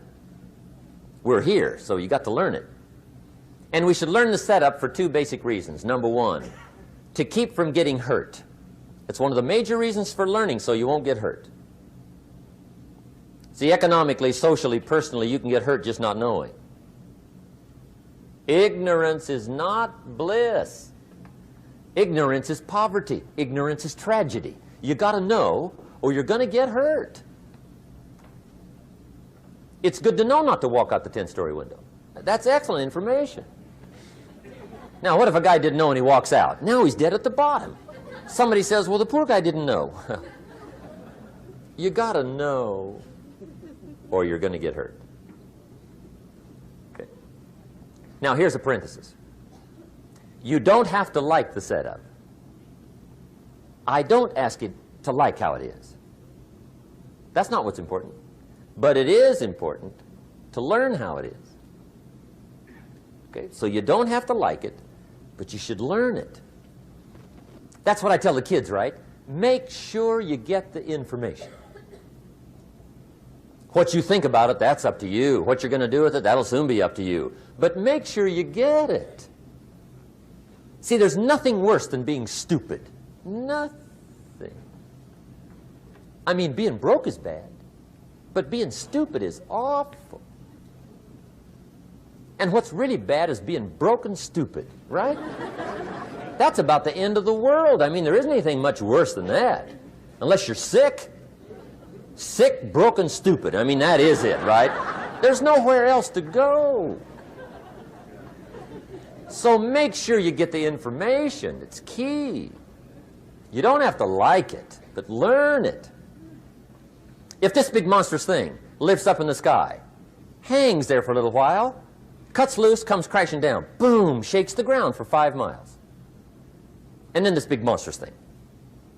we're here, so you got to learn it. And we should learn the setup for two basic reasons. Number one, to keep from getting hurt. It's one of the major reasons for learning, so you won't get hurt. See, economically, socially, personally, you can get hurt just not knowing. Ignorance is not bliss. Ignorance is poverty. Ignorance is tragedy. You got to know, or you're going to get hurt. It's good to know not to walk out the 10-story window. That's excellent information. Now, what if a guy didn't know and he walks out? Now he's dead at the bottom. Somebody says, well, the poor guy didn't know. You got to know, or you're going to get hurt. Okay. Now, here's a parenthesis. You don't have to like the setup. I don't ask you to like how it is. That's not what's important. But it is important to learn how it is. Okay? So you don't have to like it, but you should learn it. That's what I tell the kids, right? Make sure you get the information. What you think about it, that's up to you. What you're going to do with it, that'll soon be up to you. But make sure you get it. See, there's nothing worse than being stupid. Nothing. I mean, being broke is bad, but being stupid is awful. And what's really bad is being broke and stupid, right? That's about the end of the world. I mean, there isn't anything much worse than that. Unless you're sick. Sick, broken, stupid. I mean, that is it, right? There's nowhere else to go. So make sure you get the information. It's key. You don't have to like it, but learn it. If this big monstrous thing lifts up in the sky, hangs there for a little while, cuts loose, comes crashing down, boom, shakes the ground for 5 miles. And then this big monstrous thing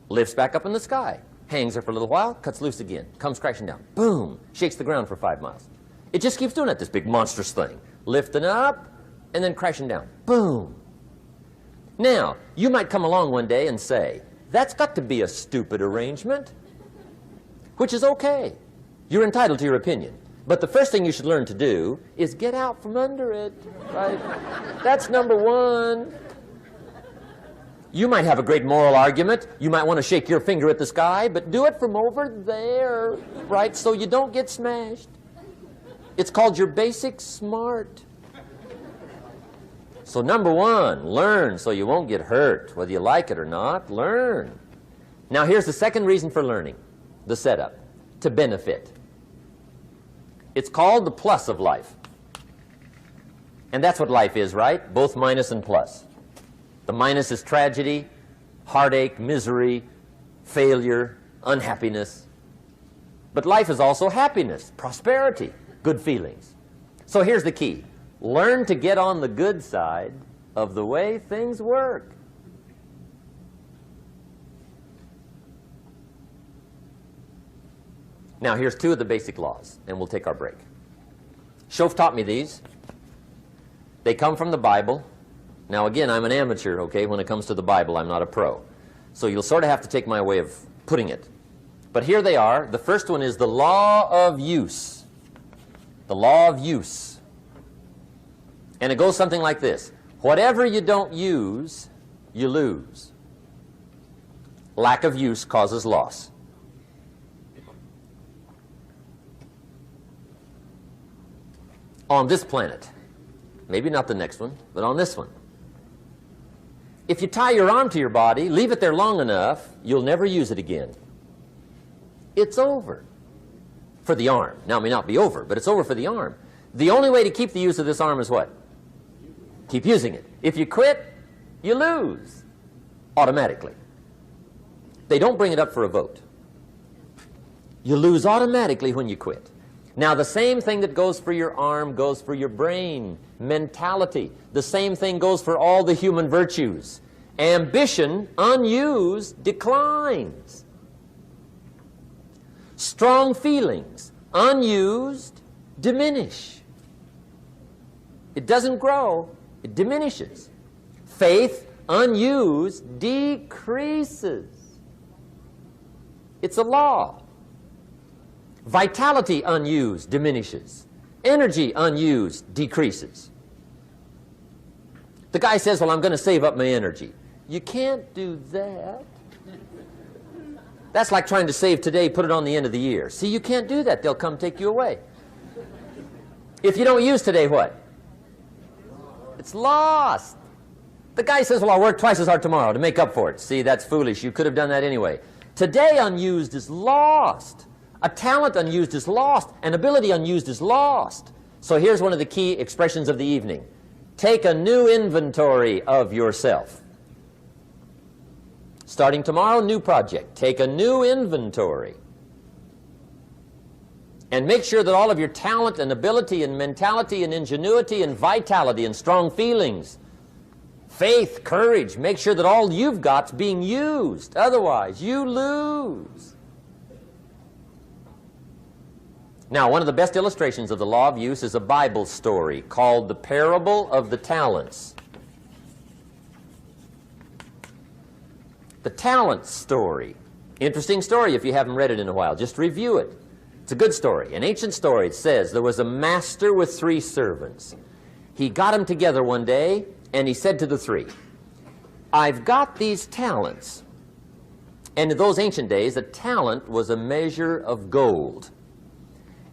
lifts back up in the sky, hangs there for a little while, cuts loose again, comes crashing down, boom, shakes the ground for 5 miles. It just keeps doing that, this big monstrous thing, lifting up and then crashing down, boom. Now, you might come along one day and say, that's got to be a stupid arrangement, which is okay. You're entitled to your opinion. But the first thing you should learn to do is get out from under it, right? That's number one. You might have a great moral argument. You might want to shake your finger at the sky, but do it from over there, right, so you don't get smashed. It's called your basic smart. So number one, learn so you won't get hurt. Whether you like it or not, learn. Now here's the second reason for learning, the setup, to benefit. It's called the plus of life. And that's what life is, right? Both minus and plus. The minus is tragedy, heartache, misery, failure, unhappiness. But life is also happiness, prosperity, good feelings. So here's the key. Learn to get on the good side of the way things work. Now here's two of the basic laws, and we'll take our break. Shof taught me these. They come from the Bible. Now again, I'm an amateur, okay? When it comes to the Bible, I'm not a pro. So you'll sort of have to take my way of putting it. But here they are. The first one is the law of use. The law of use. And it goes something like this. Whatever you don't use, you lose. Lack of use causes loss. On this planet, maybe not the next one, but on this one, if you tie your arm to your body, leave it there long enough, you'll never use it again. It's over for the arm. Now, it may not be over, but it's over for the arm. The only way to keep the use of this arm is what? Keep using it. If you quit, you lose automatically. They don't bring it up for a vote. You lose automatically when you quit. Now, the same thing that goes for your arm goes for your brain, mentality. The same thing goes for all the human virtues. Ambition, unused, declines. Strong feelings, unused, diminish. It doesn't grow, it diminishes. Faith, unused, decreases. It's a law. Vitality unused diminishes. Energy unused decreases. The guy says, well, I'm going to save up my energy. You can't do that. That's like trying to save today, put it on the end of the year. See, you can't do that. They'll come take you away. If you don't use today, what? It's lost. The guy says, well, I'll work twice as hard tomorrow to make up for it. See, that's foolish. You could have done that anyway. Today unused is lost. A talent unused is lost. An ability unused is lost. So here's one of the key expressions of the evening. Take a new inventory of yourself. Starting tomorrow, new project. Take a new inventory. And make sure that all of your talent and ability and mentality and ingenuity and vitality and strong feelings, faith, courage, make sure that all you've got's being used. Otherwise, you lose. Now, one of the best illustrations of the law of use is a Bible story called the Parable of the Talents. The talent story. Interesting story if you haven't read it in a while. Just review it. It's a good story. An ancient story. It says there was a master with 3 servants. He got them together one day and he said to the 3, I've got these talents. And in those ancient days, a talent was a measure of gold.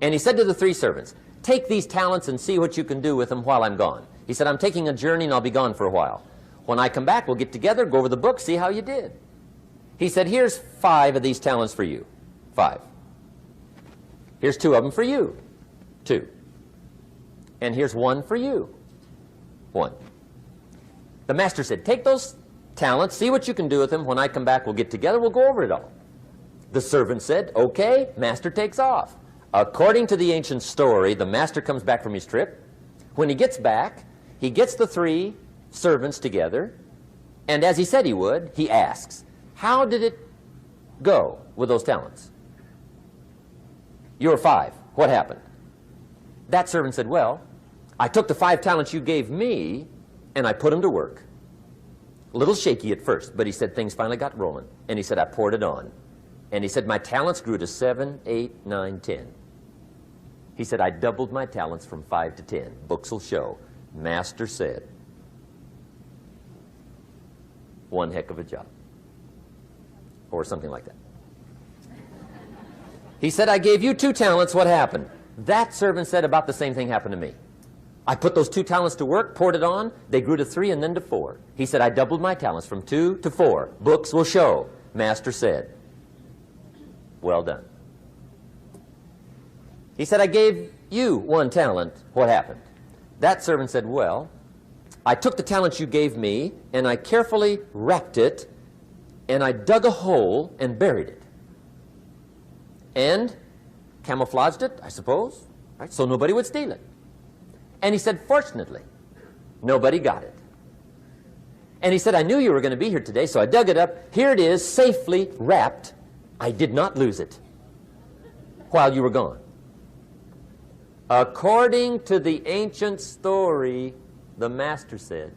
And he said to the 3 servants, take these talents and see what you can do with them while I'm gone. He said, I'm taking a journey and I'll be gone for a while. When I come back, we'll get together, go over the book, see how you did. He said, here's 5 of these talents for you. 5. Here's 2 of them for you. 2. And here's 1 for you. 1. The master said, take those talents, see what you can do with them. When I come back, we'll get together, we'll go over it all. The servant said, okay, master takes off. According to the ancient story, the master comes back from his trip. When he gets back, he gets the 3 servants together, and as he said he would, he asks, how did it go with those talents? You were 5. What happened? That servant said, well, I took the 5 talents you gave me, and I put them to work. A little shaky at first, but he said things finally got rolling. And he said, I poured it on. And he said, my talents grew to 7, 8, 9, 10. He said, I doubled my talents from 5 to 10. Books will show. Master said. one heck of a job. Or something like that. He said, I gave you 2 talents, what happened? That servant said about the same thing happened to me. I put those 2 talents to work, poured it on, they grew to 3 and then to 4. He said, I doubled my talents from 2 to 4. Books will show. Master said, well done. He said, I gave you 1 talent, what happened? That servant said, well, I took the talent you gave me and I carefully wrapped it and I dug a hole and buried it. And camouflaged it, I suppose, right? So nobody would steal it. And he said, fortunately, nobody got it. And he said, I knew you were going to be here today, so I dug it up. Here it is, safely wrapped. I did not lose it while you were gone. According to the ancient story, the master said,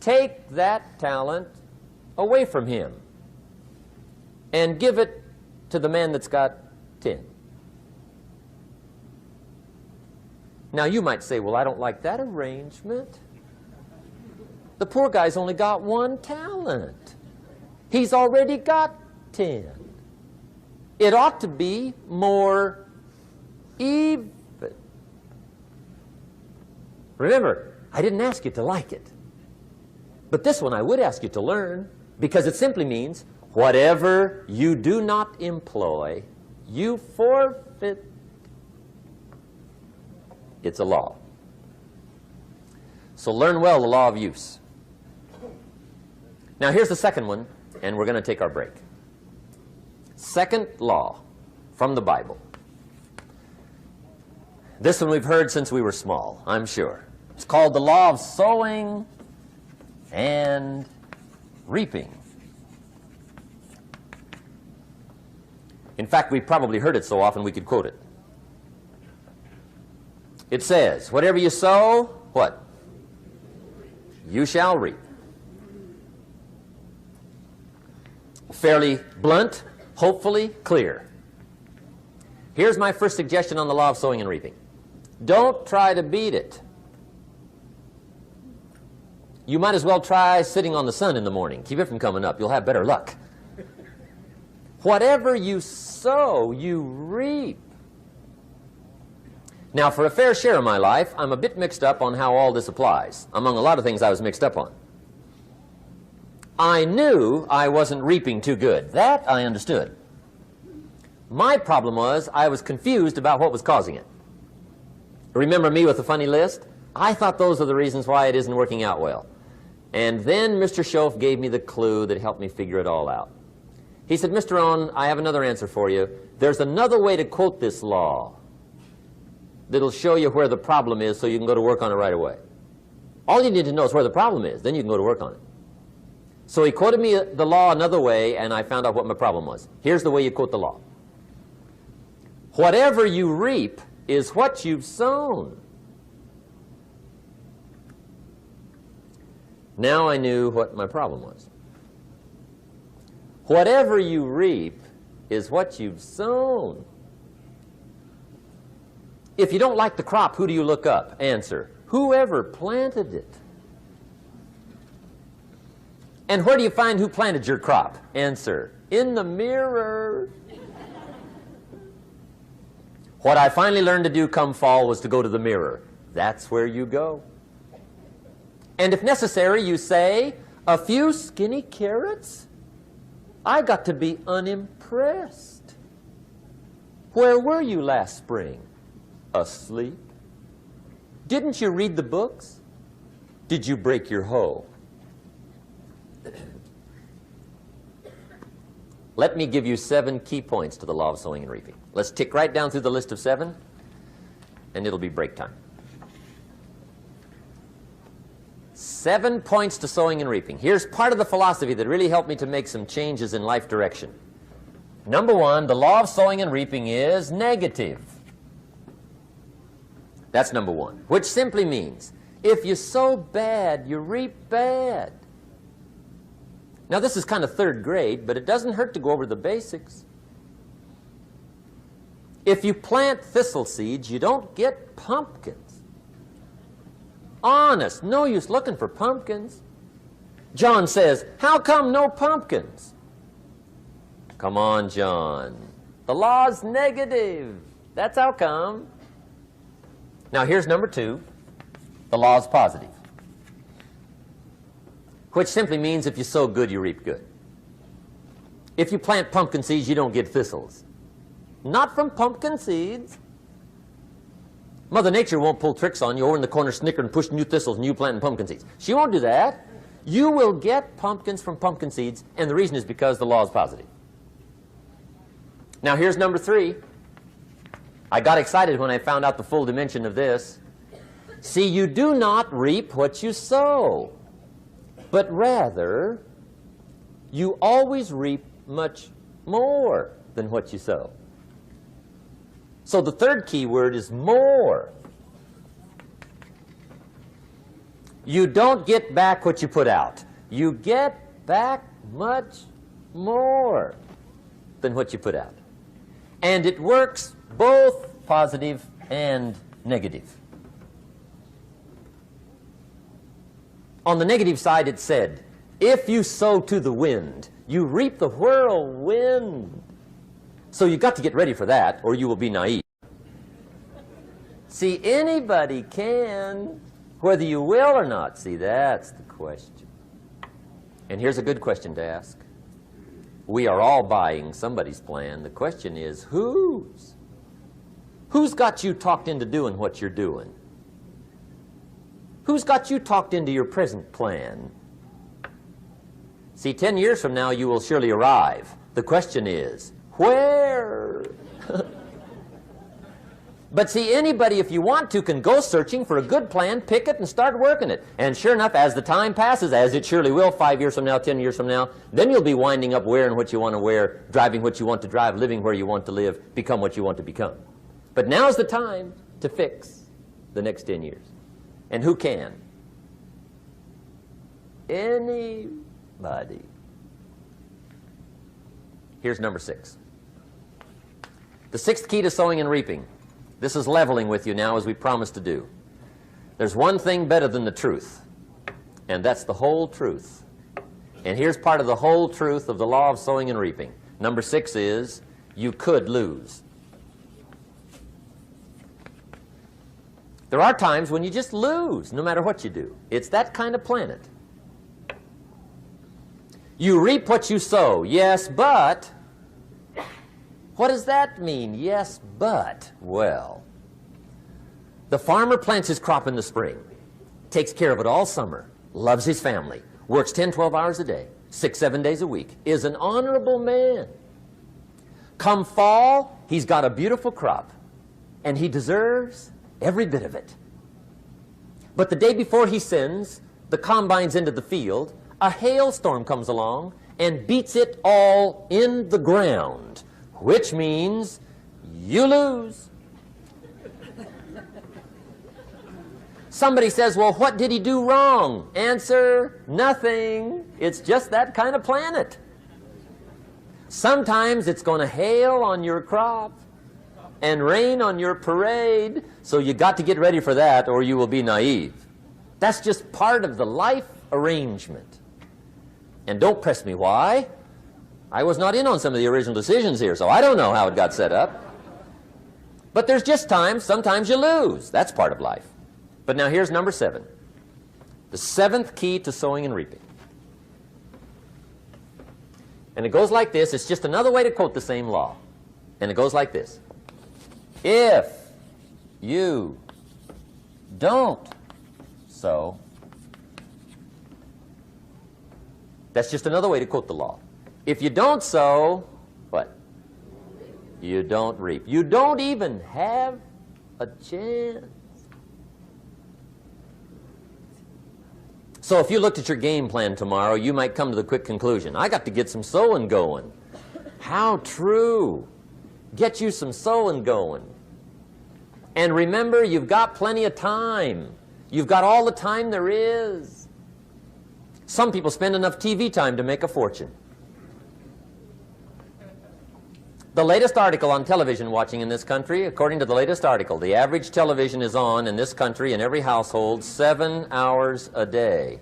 take that talent away from him and give it to the man that's got 10. Now you might say, well, I don't like that arrangement. The poor guy's only got 1 talent. He's already got 10. It ought to be more even. Remember, I didn't ask you to like it. But this one I would ask you to learn, because it simply means whatever you do not employ, you forfeit. It's a law. So learn well the law of use. Now here's the second one, and we're going to take our break. Second law from the Bible. This one we've heard since we were small, I'm sure. It's called the law of sowing and reaping. In fact, we probably heard it so often we could quote it. It says, whatever you sow, what? You shall reap. Fairly blunt, hopefully clear. Here's my first suggestion on the law of sowing and reaping. Don't try to beat it. You might as well try sitting on the sun in the morning. Keep it from coming up. You'll have better luck. Whatever you sow, you reap. Now, for a fair share of my life, I'm a bit mixed up on how all this applies. Among a lot of things I was mixed up on. I knew I wasn't reaping too good. That I understood. My problem was I was confused about what was causing it. Remember me with the funny list? I thought those are the reasons why it isn't working out well. And then Mr. Schoaf gave me the clue that helped me figure it all out. He said, Mr. Rohn, I have another answer for you. There's another way to quote this law that'll show you where the problem is so you can go to work on it right away. All you need to know is where the problem is. Then you can go to work on it. So he quoted me the law another way, and I found out what my problem was. Here's the way you quote the law. Whatever you reap is what you've sown. Now I knew what my problem was. Whatever you reap is what you've sown. If you don't like the crop, who do you look up? Answer, whoever planted it. And where do you find who planted your crop? Answer, in the mirror. What I finally learned to do come fall was to go to the mirror. That's where you go. And if necessary, you say, a few skinny carrots? I got to be unimpressed. Where were you last spring? Asleep? Didn't you read the books? Did you break your hoe? Let me give you 7 key points to the law of sowing and reaping. Let's tick right down through the list of 7, and it'll be break time. 7 points to sowing and reaping. Here's part of the philosophy that really helped me to make some changes in life direction. Number 1, the law of sowing and reaping is negative. That's number 1, which simply means if you sow bad, you reap bad. Now this is kind of 3rd grade, but it doesn't hurt to go over the basics. If you plant thistle seeds, you don't get pumpkins. Honest, no use looking for pumpkins. John says, how come no pumpkins? Come on, John. The law's negative. That's how come. Now here's number 2. The law's positive. Which simply means if you sow good, you reap good. If you plant pumpkin seeds, you don't get thistles. Not from pumpkin seeds. Mother Nature won't pull tricks on you over in the corner snickering and pushing new thistles and you planting pumpkin seeds. She won't do that. You will get pumpkins from pumpkin seeds, and the reason is because the law is positive. Now here's number 3. I got excited when I found out the full dimension of this. See, you do not reap what you sow, but rather you always reap much more than what you sow. So the third key word is more. You don't get back what you put out. You get back much more than what you put out. And it works both positive and negative. On the negative side, it said, if you sow to the wind, you reap the whirlwind. So you've got to get ready for that, or you will be naive. See, anybody can, whether you will or not. See, that's the question. And here's a good question to ask. We are all buying somebody's plan. The question is, whose? Who's got you talked into doing what you're doing? Who's got you talked into your present plan? See, 10 years from now, you will surely arrive. The question is, where? But see, anybody, if you want to, can go searching for a good plan, pick it, and start working it. And sure enough, as the time passes, as it surely will 5 years from now, 10 years from now, then you'll be winding up wearing what you want to wear, driving what you want to drive, living where you want to live, become what you want to become. But now's the time to fix the next 10 years. And who can? Anybody. Here's number 6. The 6th key to sowing and reaping. This is leveling with you now, as we promised to do. There's one thing better than the truth, and that's the whole truth. And here's part of the whole truth of the law of sowing and reaping. Number 6 is, you could lose. There are times when you just lose, no matter what you do. It's that kind of planet. You reap what you sow, yes, but... What does that mean? Yes, but, well, the farmer plants his crop in the spring, takes care of it all summer, loves his family, works 10, 12 hours a day, 6, 7 days a week, is an honorable man. Come fall, he's got a beautiful crop, and he deserves every bit of it. But the day before he sends the combines into the field, a hailstorm comes along and beats it all in the ground. Which means you lose. Somebody says, well, what did he do wrong? Answer, nothing. It's just that kind of planet. Sometimes it's going to hail on your crop and rain on your parade, so you got to get ready for that or you will be naive. That's just part of the life arrangement. And don't press me why. I was not in on some of the original decisions here, so I don't know how it got set up. But there's just times, sometimes you lose. That's part of life. But now here's number 7. The 7th key to sowing and reaping. And it goes like this. It's just another way to quote the same law. And it goes like this. If you don't sow, that's just another way to quote the law. If you don't sow, what? You don't reap. You don't even have a chance. So if you looked at your game plan tomorrow, you might come to the quick conclusion, I got to get some sowing going. How true. Get you some sowing going. And remember, you've got plenty of time. You've got all the time there is. Some people spend enough TV time to make a fortune. The latest article on television watching in this country, according to the latest article, the average television is on in this country in every household 7 hours a day.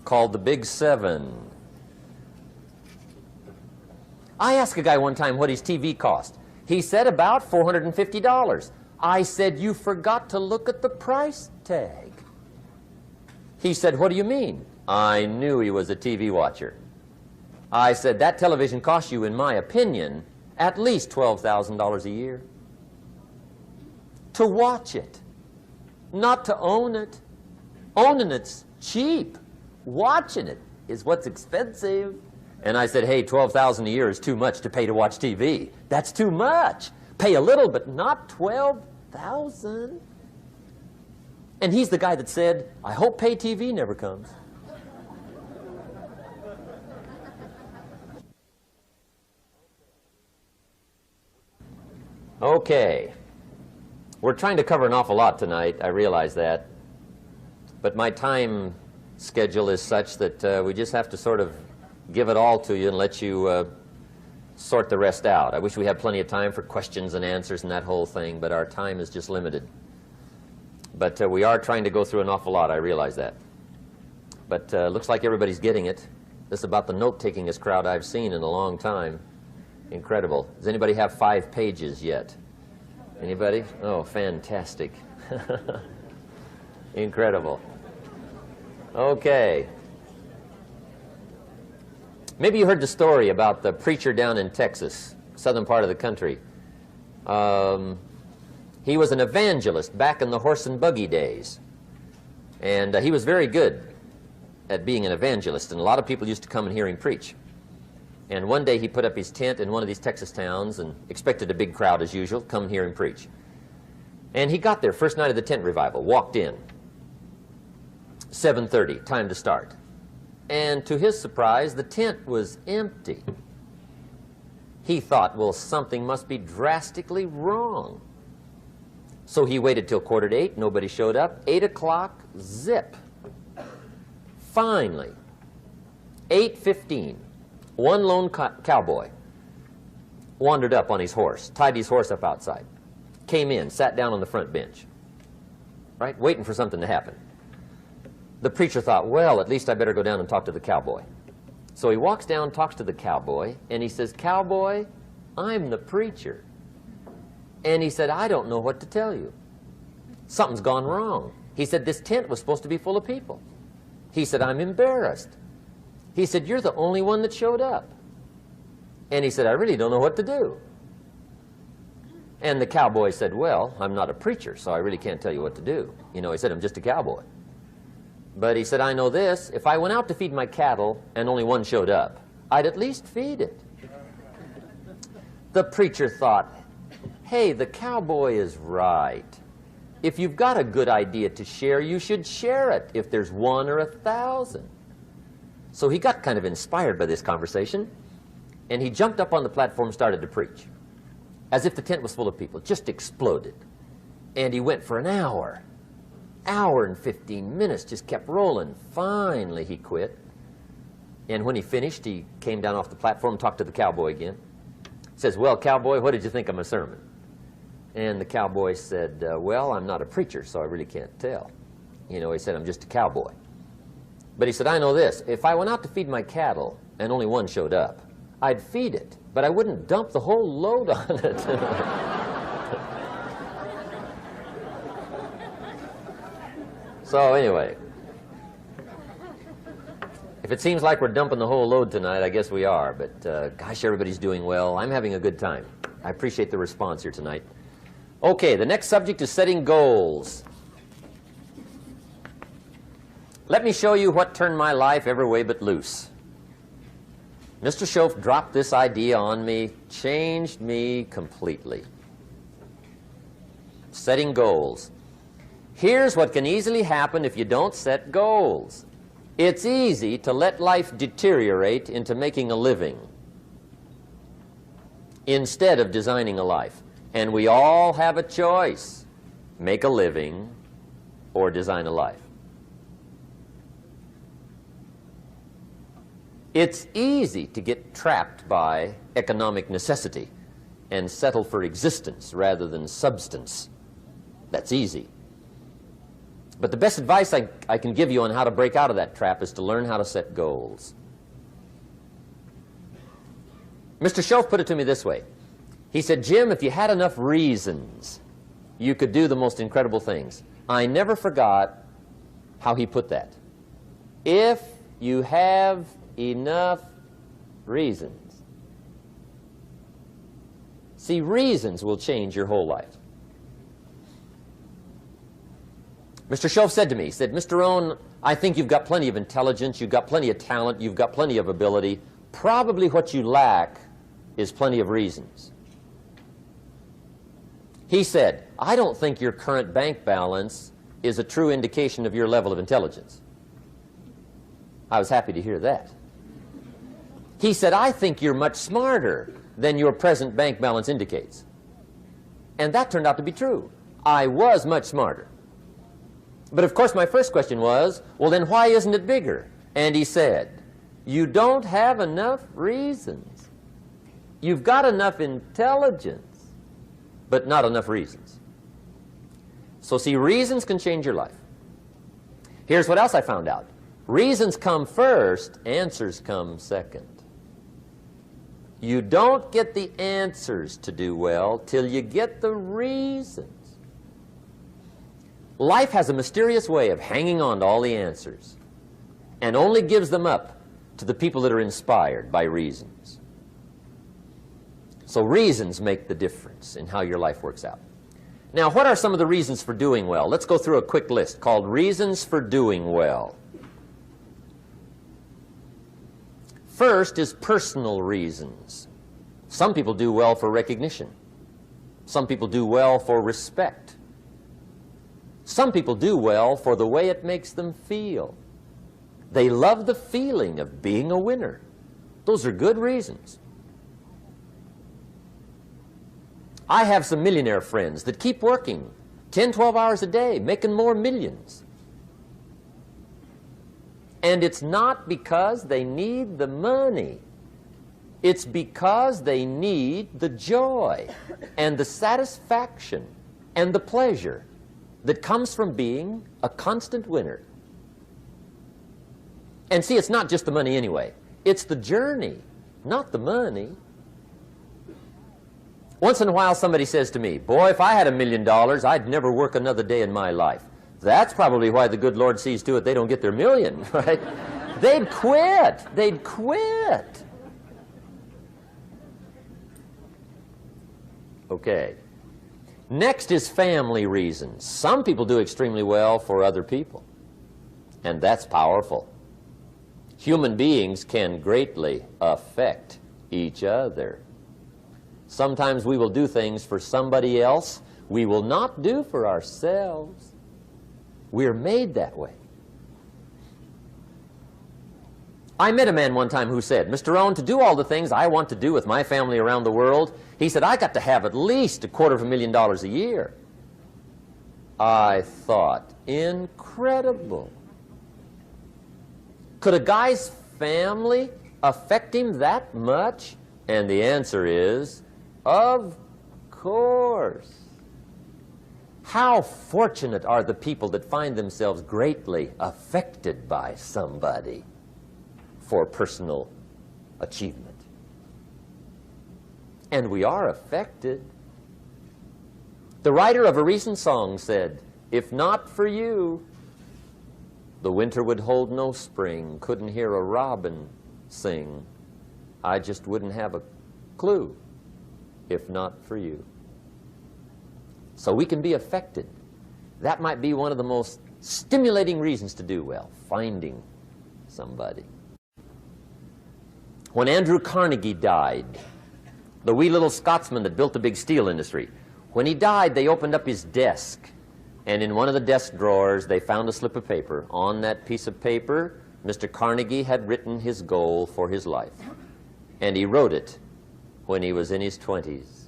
called the Big Seven. I asked a guy one time what his TV cost. He said about $450. I said, you forgot to look at the price tag. He said, what do you mean? I knew he was a TV watcher. I said, that television costs you, in my opinion, at least $12,000 a year. To watch it, not to own it. Owning it's cheap. Watching it is what's expensive. And I said, hey, $12,000 a year is too much to pay to watch TV. That's too much. Pay a little, but not $12,000. And he's the guy that said, I hope pay TV never comes. Okay. We're trying to cover an awful lot tonight. I realize that. But my time schedule is such that we just have to sort of give it all to you and let you sort the rest out. I wish we had plenty of time for questions and answers and that whole thing, but our time is just limited. But we are trying to go through an awful lot, I realize that. But looks like everybody's getting it. This is about the note-takingest crowd I've seen in a long time. Incredible. Does anybody have 5 pages yet? Anybody? Oh, fantastic. Incredible. Okay. Maybe you heard the story about the preacher down in Texas, southern part of the country. He was an evangelist back in the horse and buggy days. And he was very good at being an evangelist, and a lot of people used to come and hear him preach. And one day he put up his tent in one of these Texas towns and expected a big crowd as usual, come and hear him preach. And he got there, first night of the tent revival, walked in. 7:30, time to start. And to his surprise, the tent was empty. He thought, well, something must be drastically wrong. So he waited till 7:45, nobody showed up. 8 o'clock, zip. Finally, 8:15, one lone cowboy wandered up on his horse, tied his horse up outside, came in, sat down on the front bench, right, waiting for something to happen. The preacher thought, well, at least I better go down and talk to the cowboy. So he walks down, talks to the cowboy, and he says, cowboy, I'm the preacher. And he said, I don't know what to tell you. Something's gone wrong. He said, this tent was supposed to be full of people. He said, I'm embarrassed. He said, you're the only one that showed up. And he said, I really don't know what to do. And the cowboy said, well, I'm not a preacher, so I really can't tell you what to do. You know, he said, I'm just a cowboy. But he said, I know this, if I went out to feed my cattle and only one showed up, I'd at least feed it. The preacher thought, hey, the cowboy is right. If you've got a good idea to share, you should share it, if there's 1 or 1,000. So he got kind of inspired by this conversation, and he jumped up on the platform and started to preach, as if the tent was full of people. It just exploded. And he went for an hour and 15 minutes, just kept rolling. Finally, he quit. And when he finished, he came down off the platform and talked to the cowboy again. He says, well, cowboy, what did you think of my sermon? And the cowboy said, well, I'm not a preacher, so I really can't tell. You know, he said, I'm just a cowboy. But he said, I know this. If I went out to feed my cattle and only one showed up, I'd feed it, but I wouldn't dump the whole load on it. So anyway, if it seems like we're dumping the whole load tonight, I guess we are. But gosh, everybody's doing well. I'm having a good time. I appreciate the response here tonight. Okay, the next subject is setting goals. Let me show you what turned my life every way but loose. Mr. Schoaf dropped this idea on me, changed me completely. Setting goals. Here's what can easily happen if you don't set goals. It's easy to let life deteriorate into making a living instead of designing a life. And we all have a choice. Make a living or design a life. It's easy to get trapped by economic necessity and settle for existence rather than substance. That's easy. But the best advice I can give you on how to break out of that trap is to learn how to set goals. Mr. Shelf put it to me this way. He said, Jim, if you had enough reasons, you could do the most incredible things. I never forgot how he put that. If you have enough reasons. See, reasons will change your whole life. Mr. Shelf said to me, he said, Mr. Rohn, I think you've got plenty of intelligence, you've got plenty of talent, you've got plenty of ability. Probably what you lack is plenty of reasons. He said, I don't think your current bank balance is a true indication of your level of intelligence. I was happy to hear that. He said, I think you're much smarter than your present bank balance indicates. And that turned out to be true. I was much smarter. But of course my first question was, well then why isn't it bigger? And he said, you don't have enough reasons. You've got enough intelligence, but not enough reasons. So see, reasons can change your life. Here's what else I found out. Reasons come first, answers come second. You don't get the answers to do well till you get the reasons. Life has a mysterious way of hanging on to all the answers and only gives them up to the people that are inspired by reasons. So reasons make the difference in how your life works out. Now, what are some of the reasons for doing well? Let's go through a quick list called Reasons for Doing Well. First is personal reasons. Some people do well for recognition. Some people do well for respect. Some people do well for the way it makes them feel. They love the feeling of being a winner. Those are good reasons. I have some millionaire friends that keep working 10, 12 hours a day, making more millions. And it's not because they need the money. It's because they need the joy and the satisfaction and the pleasure that comes from being a constant winner. And see, it's not just the money anyway. It's the journey, not the money. Once in a while somebody says to me, boy, if I had $1 million, I'd never work another day in my life. That's probably why the good Lord sees to it they don't get their million, right? They'd quit. They'd quit. Okay. Next is family reasons. Some people do extremely well for other people, and that's powerful. Human beings can greatly affect each other. Sometimes we will do things for somebody else we will not do for ourselves. We're made that way. I met a man one time who said, Mr. Rohn, to do all the things I want to do with my family around the world, he said, I got to have at least $250,000 a year. I thought, incredible. Could a guy's family affect him that much? And the answer is, of course. How fortunate are the people that find themselves greatly affected by somebody for personal achievement. And we are affected. The writer of a recent song said, if not for you, the winter would hold no spring, couldn't hear a robin sing. I just wouldn't have a clue if not for you. So we can be affected. That might be one of the most stimulating reasons to do well, finding somebody. When Andrew Carnegie died, the wee little Scotsman that built the big steel industry, when he died, they opened up his desk, and in one of the desk drawers, they found a slip of paper. On that piece of paper, Mr. Carnegie had written his goal for his life, and he wrote it when he was in his 20s.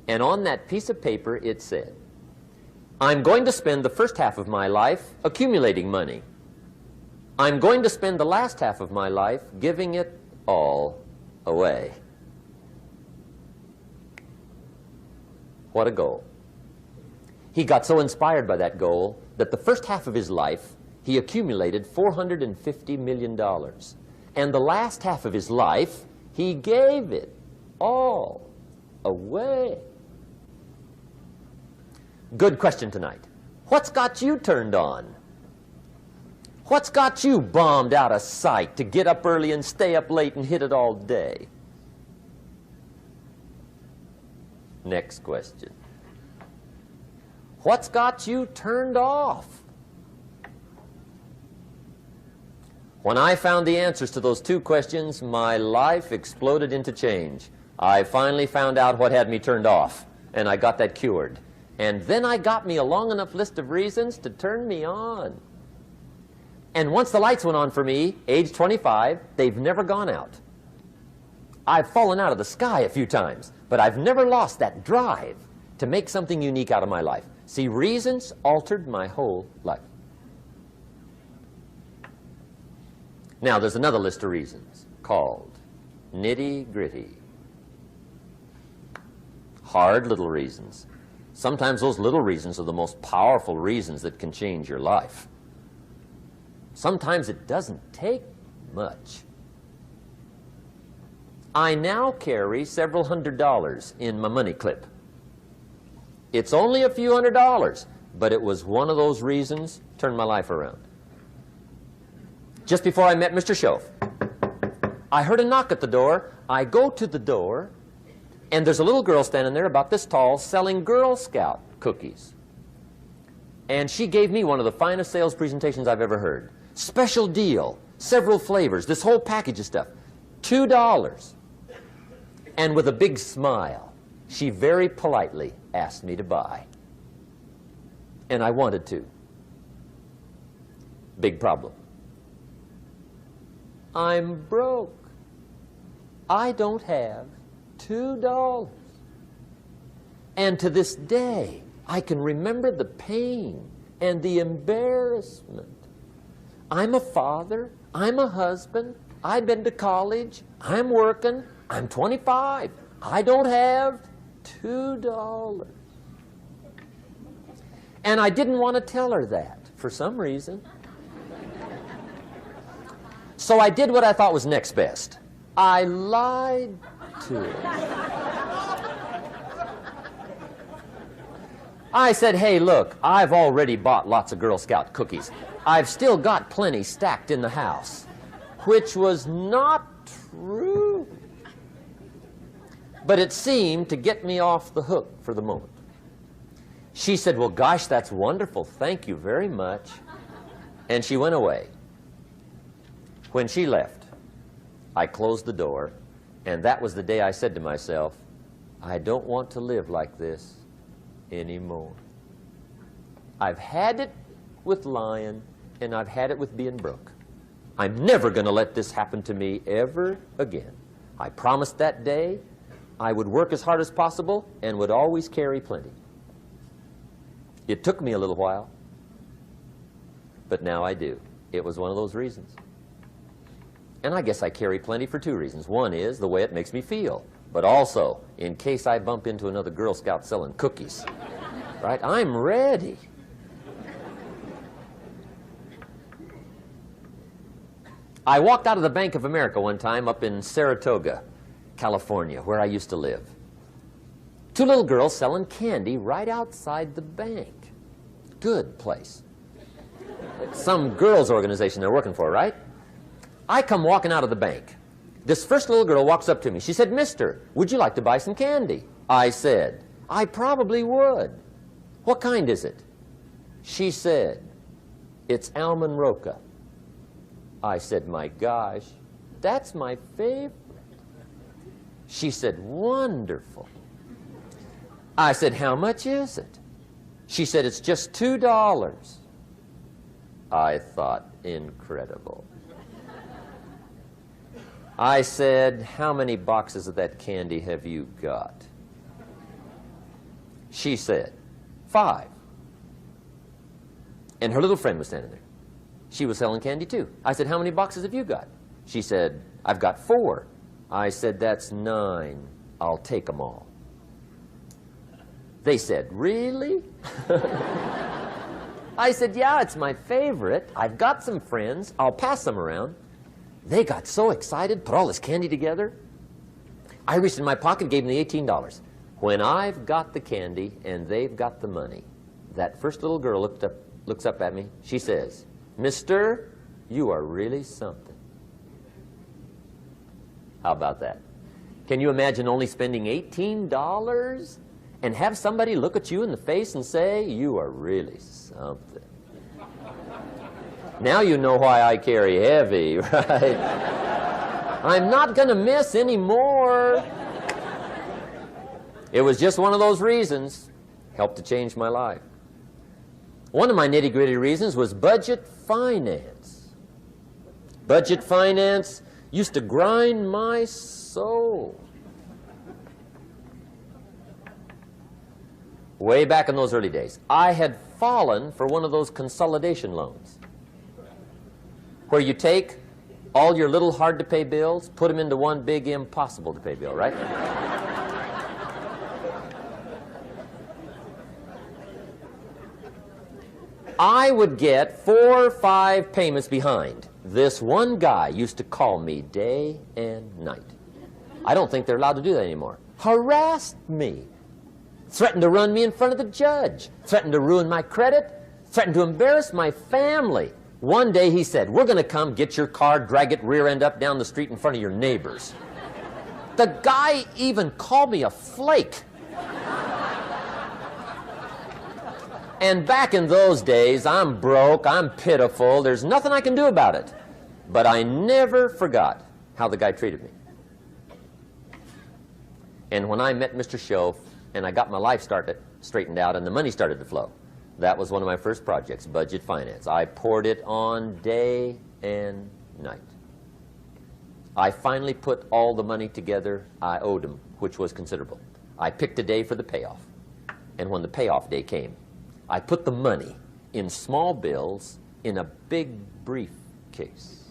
And on that piece of paper, it said, I'm going to spend the first half of my life accumulating money. I'm going to spend the last half of my life giving it all away. What a goal. He got so inspired by that goal that the first half of his life, he accumulated $450 million. And the last half of his life, he gave it all away. Good question tonight. What's got you turned on? What's got you bombed out of sight to get up early and stay up late and hit it all day? Next question. What's got you turned off? When I found the answers to those two questions, my life exploded into change. I finally found out what had me turned off, and I got that cured. And then I got me a long enough list of reasons to turn me on. And once the lights went on for me, age 25, they've never gone out. I've fallen out of the sky a few times, but I've never lost that drive to make something unique out of my life. See, reasons altered my whole life. Now, there's another list of reasons called nitty-gritty. Hard little reasons. Sometimes those little reasons are the most powerful reasons that can change your life. Sometimes it doesn't take much. I now carry several $100s in my money clip. It's only a few $100s, but it was one of those reasons turned my life around. Just before I met Mr. Shoaf, I heard a knock at the door. I go to the door, and there's a little girl standing there about this tall selling Girl Scout cookies. And she gave me one of the finest sales presentations I've ever heard. Special deal, several flavors, this whole package of stuff, $2. And with a big smile, she very politely asked me to buy. And I wanted to. Big problem. I'm broke. I don't have $2. And to this day, I can remember the pain and the embarrassment. I'm a father. I'm a husband. I've been to college. I'm working. I'm 25. I don't have $2. And I didn't want to tell her that for some reason. So I did what I thought was next best. I lied to her. I said, hey, look, I've already bought lots of Girl Scout cookies. I've still got plenty stacked in the house, which was not true. But it seemed to get me off the hook for the moment. She said, well, gosh, that's wonderful. Thank you very much. And she went away. When she left, I closed the door, and that was the day I said to myself, I don't want to live like this anymore. I've had it with lying, and I've had it with being broke. I'm never going to let this happen to me ever again. I promised that day I would work as hard as possible and would always carry plenty. It took me a little while, but now I do. It was one of those reasons. And I guess I carry plenty for two reasons. One is the way it makes me feel, but also in case I bump into another Girl Scout selling cookies. Right? I'm ready. I walked out of the Bank of America one time up in Saratoga, California, where I used to live. Two little girls selling candy right outside the bank. Good place. Some girls' organization they're working for, right? I come walking out of the bank. This first little girl walks up to me. She said, Mister, would you like to buy some candy? I said, I probably would. What kind is it? She said, it's almond roca. I said, my gosh, that's my favorite. She said, wonderful. I said, how much is it? She said, it's just $2. I thought, incredible. I said, how many boxes of that candy have you got? She said, 5. And her little friend was standing there. She was selling candy too. I said, how many boxes have you got? She said, I've got 4. I said, that's 9. I'll take them all. They said, "Really?" I said, "Yeah, it's my favorite. I've got some friends. I'll pass them around." They got so excited, put all this candy together. I reached in my pocket, gave them the $18. When I've got the candy and they've got the money, that first little girl looks up at me. She says, "Mister, you are really something." How about that? Can you imagine only spending $18 and have somebody look at you in the face and say, "You are really something"? Now you know why I carry heavy, right? I'm not going to miss anymore. It was just one of those reasons. Helped to change my life. One of my nitty-gritty reasons was budget finance. Budget finance used to grind my soul. Way back in those early days, I had fallen for one of those consolidation loans, where you take all your little hard-to-pay bills, put them into one big impossible-to-pay bill, right? I would get 4 or 5 payments behind. This one guy used to call me day and night. I don't think they're allowed to do that anymore. Harassed me. Threatened to run me in front of the judge. Threatened to ruin my credit. Threatened to embarrass my family. One day he said, "We're going to come get your car, drag it rear end up down the street in front of your neighbors." The guy even called me a flake. And back in those days, I'm broke, I'm pitiful, there's nothing I can do about it. But I never forgot how the guy treated me. And when I met Mr. Shoaf and I got my life straightened out and the money started to flow, that was one of my first projects, budget finance. I poured it on day and night. I finally put all the money together I owed him, which was considerable. I picked a day for the payoff. And when the payoff day came, I put the money in small bills in a big briefcase.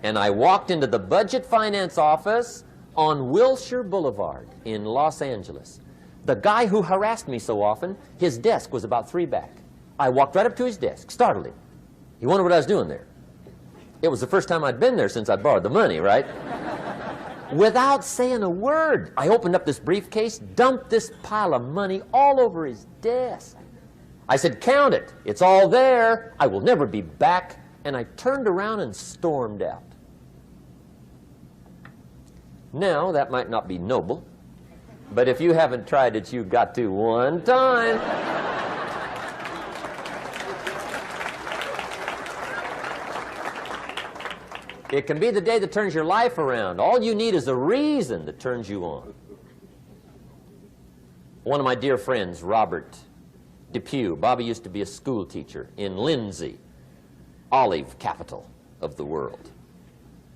And I walked into the budget finance office on Wilshire Boulevard in Los Angeles. The guy who harassed me so often, his desk was about 3 back. I walked right up to his desk, startled him. He wondered what I was doing there. It was the first time I'd been there since I'd borrowed the money, right? Without saying a word, I opened up this briefcase, dumped this pile of money all over his desk. I said, "Count it. It's all there. I will never be back." And I turned around and stormed out. Now, that might not be noble, but if you haven't tried it, you've got to one time. It can be the day that turns your life around. All you need is a reason that turns you on. One of my dear friends, Robert Depew, Bobby used to be a school teacher in Lindsay, olive capital of the world.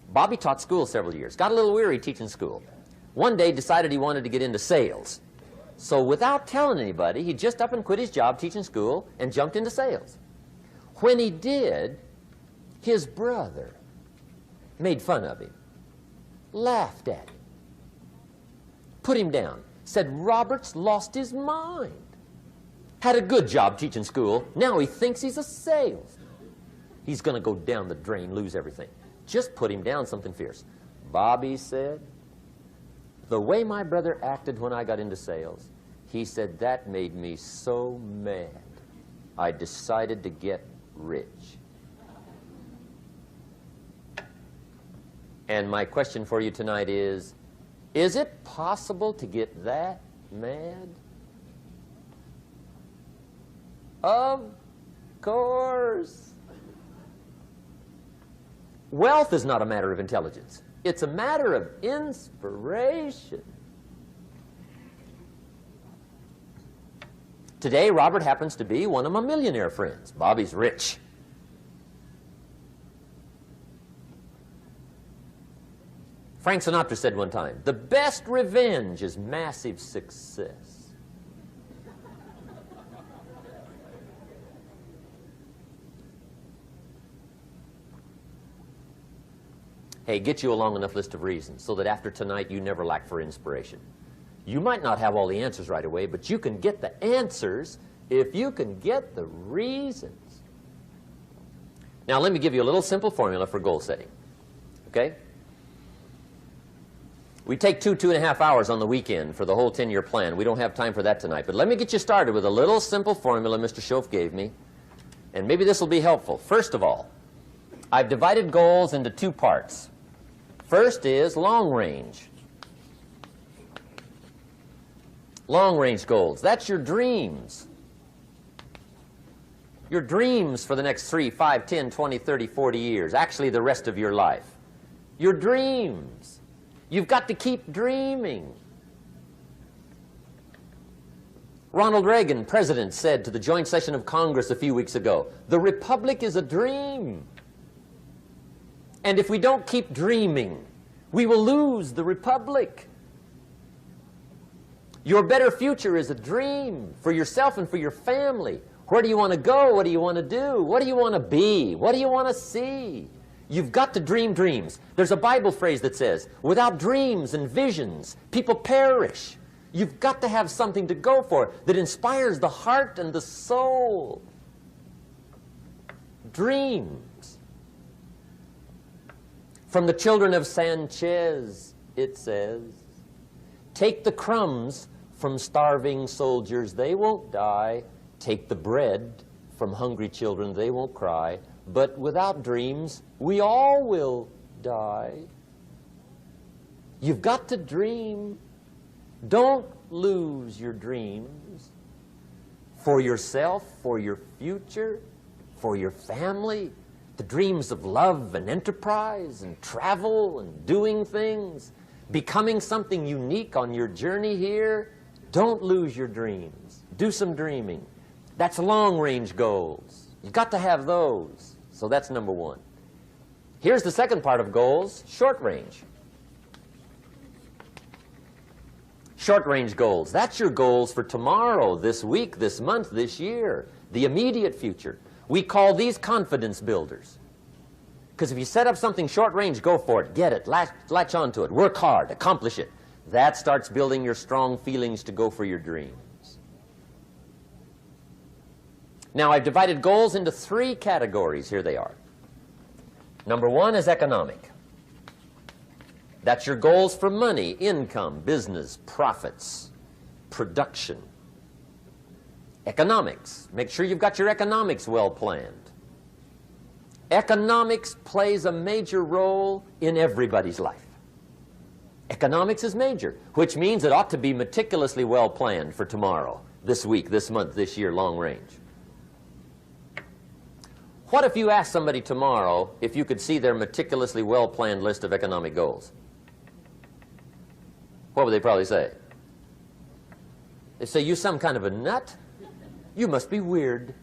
Bobby taught school several years, got a little weary teaching school. One day decided he wanted to get into sales. So without telling anybody, he just up and quit his job teaching school and jumped into sales. When he did, his brother made fun of him, laughed at him, put him down, said Robert's lost his mind. Had a good job teaching school, now he thinks he's a salesman. He's going to go down the drain, lose everything. Just put him down something fierce. Bobby said, "The way my brother acted when I got into sales," he said, "that made me so mad, I decided to get rich." And my question for you tonight is it possible to get that mad? Of course. Wealth is not a matter of intelligence. It's a matter of inspiration. Today, Robert happens to be one of my millionaire friends. Bobby's rich. Frank Sinatra said one time, "The best revenge is massive success." Hey, get you a long enough list of reasons so that after tonight you never lack for inspiration. You might not have all the answers right away, but you can get the answers if you can get the reasons. Now, let me give you a little simple formula for goal setting. Okay? We take 2.5 hours on the weekend for the whole 10-year plan. We don't have time for that tonight. But let me get you started with a little simple formula Mr. Schoaf gave me. And maybe this will be helpful. First of all, I've divided goals into two parts. First is long range. Long range goals. That's your dreams. Your dreams for the next 3, 5, 10, 20, 30, 40 years. Actually, the rest of your life. Your dreams. You've got to keep dreaming. Ronald Reagan, president, said to the joint session of Congress a few weeks ago, "The Republic is a dream. And if we don't keep dreaming, we will lose the Republic." Your better future is a dream for yourself and for your family. Where do you want to go? What do you want to do? What do you want to be? What do you want to see? You've got to dream dreams. There's a Bible phrase that says, without dreams and visions, people perish. You've got to have something to go for that inspires the heart and the soul. Dreams. From the children of Sanchez, it says, take the crumbs from starving soldiers, they won't die. Take the bread from hungry children, they won't cry. But without dreams, we all will die. You've got to dream. Don't lose your dreams for yourself, for your future, for your family. The dreams of love and enterprise and travel and doing things, becoming something unique on your journey here. Don't lose your dreams. Do some dreaming. That's long-range goals. You've got to have those. So that's number one. Here's the second part of goals, short-range. Short-range goals. That's your goals for tomorrow, this week, this month, this year, the immediate future. We call these confidence builders. Because if you set up something short-range, go for it, get it, latch onto it, work hard, accomplish it. That starts building your strong feelings to go for your dreams. Now, I've divided goals into 3 categories. Here they are. Number 1 is economic. That's your goals for money, income, business, profits, production. Economics. Make sure you've got your economics well planned. Economics plays a major role in everybody's life. Economics is major, which means it ought to be meticulously well planned for tomorrow, this week, this month, this year, long range. What if you asked somebody tomorrow if you could see their meticulously well-planned list of economic goals? What would they probably say? They'd say, you some kind of a nut? You must be weird.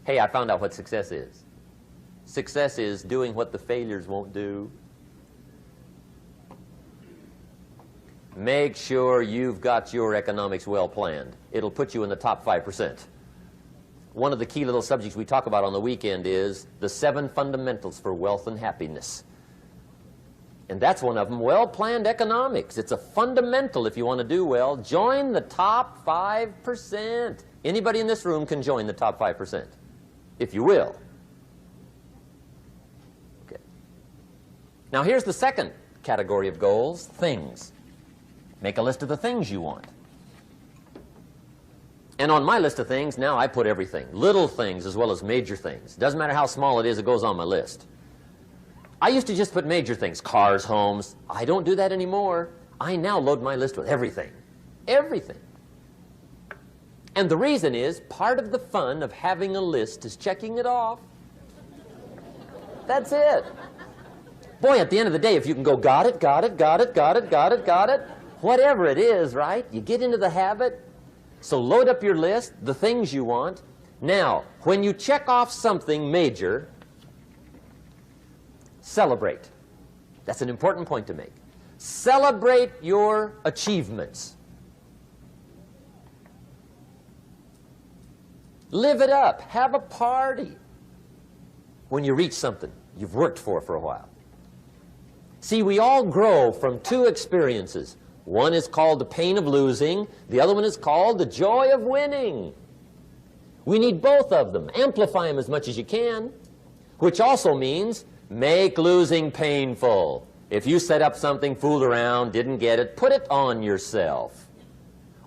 Hey, I found out what success is. Success is doing what the failures won't do. Make sure you've got your economics well planned. It'll put you in the top 5%. One of the key little subjects we talk about on the weekend is the 7 fundamentals for wealth and happiness. And that's one of them, well-planned economics. It's a fundamental if you want to do well. Join the top 5%. Anybody in this room can join the top 5%, if you will. Okay. Now here's the second category of goals, things. Make a list of the things you want. And on my list of things, now I put everything. Little things as well as major things. Doesn't matter how small it is, it goes on my list. I used to just put major things, cars, homes. I don't do that anymore. I now load my list with everything. Everything. And the reason is, part of the fun of having a list is checking it off. That's it. Boy, at the end of the day, if you can go, got it, got it, got it, got it, got it, got it, whatever it is, right? You get into the habit. So load up your list, the things you want. Now, when you check off something major, celebrate. That's an important point to make. Celebrate your achievements. Live it up. Have a party when you reach something you've worked for a while. See, we all grow from two experiences. One is called the pain of losing. The other one is called the joy of winning. We need both of them. Amplify them as much as you can, which also means make losing painful. If you set up something, fooled around, didn't get it, put it on yourself.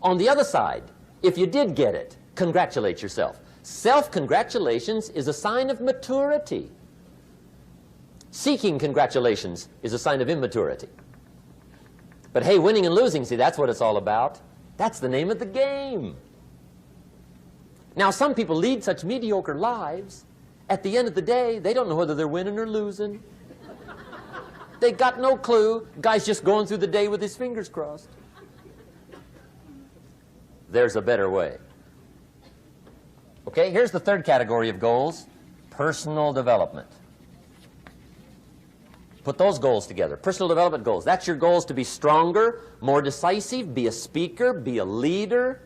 On the other side, if you did get it, congratulate yourself. Self-congratulations is a sign of maturity. Seeking congratulations is a sign of immaturity. But hey, winning and losing, see, that's what it's all about. That's the name of the game. Now, some people lead such mediocre lives, at the end of the day, they don't know whether they're winning or losing. They got no clue. Guy's just going through the day with his fingers crossed. There's a better way. Okay, here's the third category of goals, personal development. Put those goals together. Personal development goals. That's your goals to be stronger, more decisive, be a speaker, be a leader,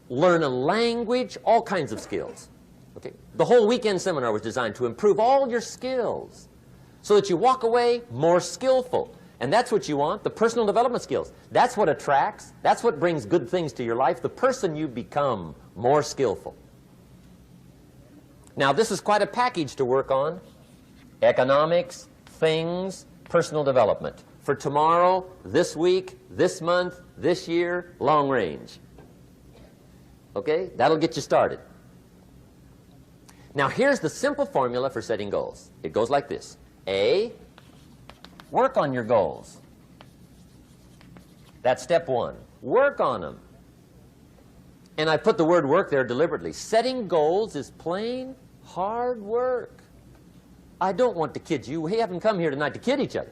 learn a language, all kinds of skills. Okay? The whole weekend seminar was designed to improve all your skills so that you walk away more skillful. And that's what you want, the personal development skills. That's what attracts, that's what brings good things to your life, the person you become more skillful. Now, this is quite a package to work on. Economics, things, personal development. For tomorrow, this week, this month, this year, long range. Okay? That'll get you started. Now, here's the simple formula for setting goals. It goes like this. A, work on your goals. That's step one. Work on them. And I put the word work there deliberately. Setting goals is plain hard work. I don't want to kid you. We haven't come here tonight to kid each other.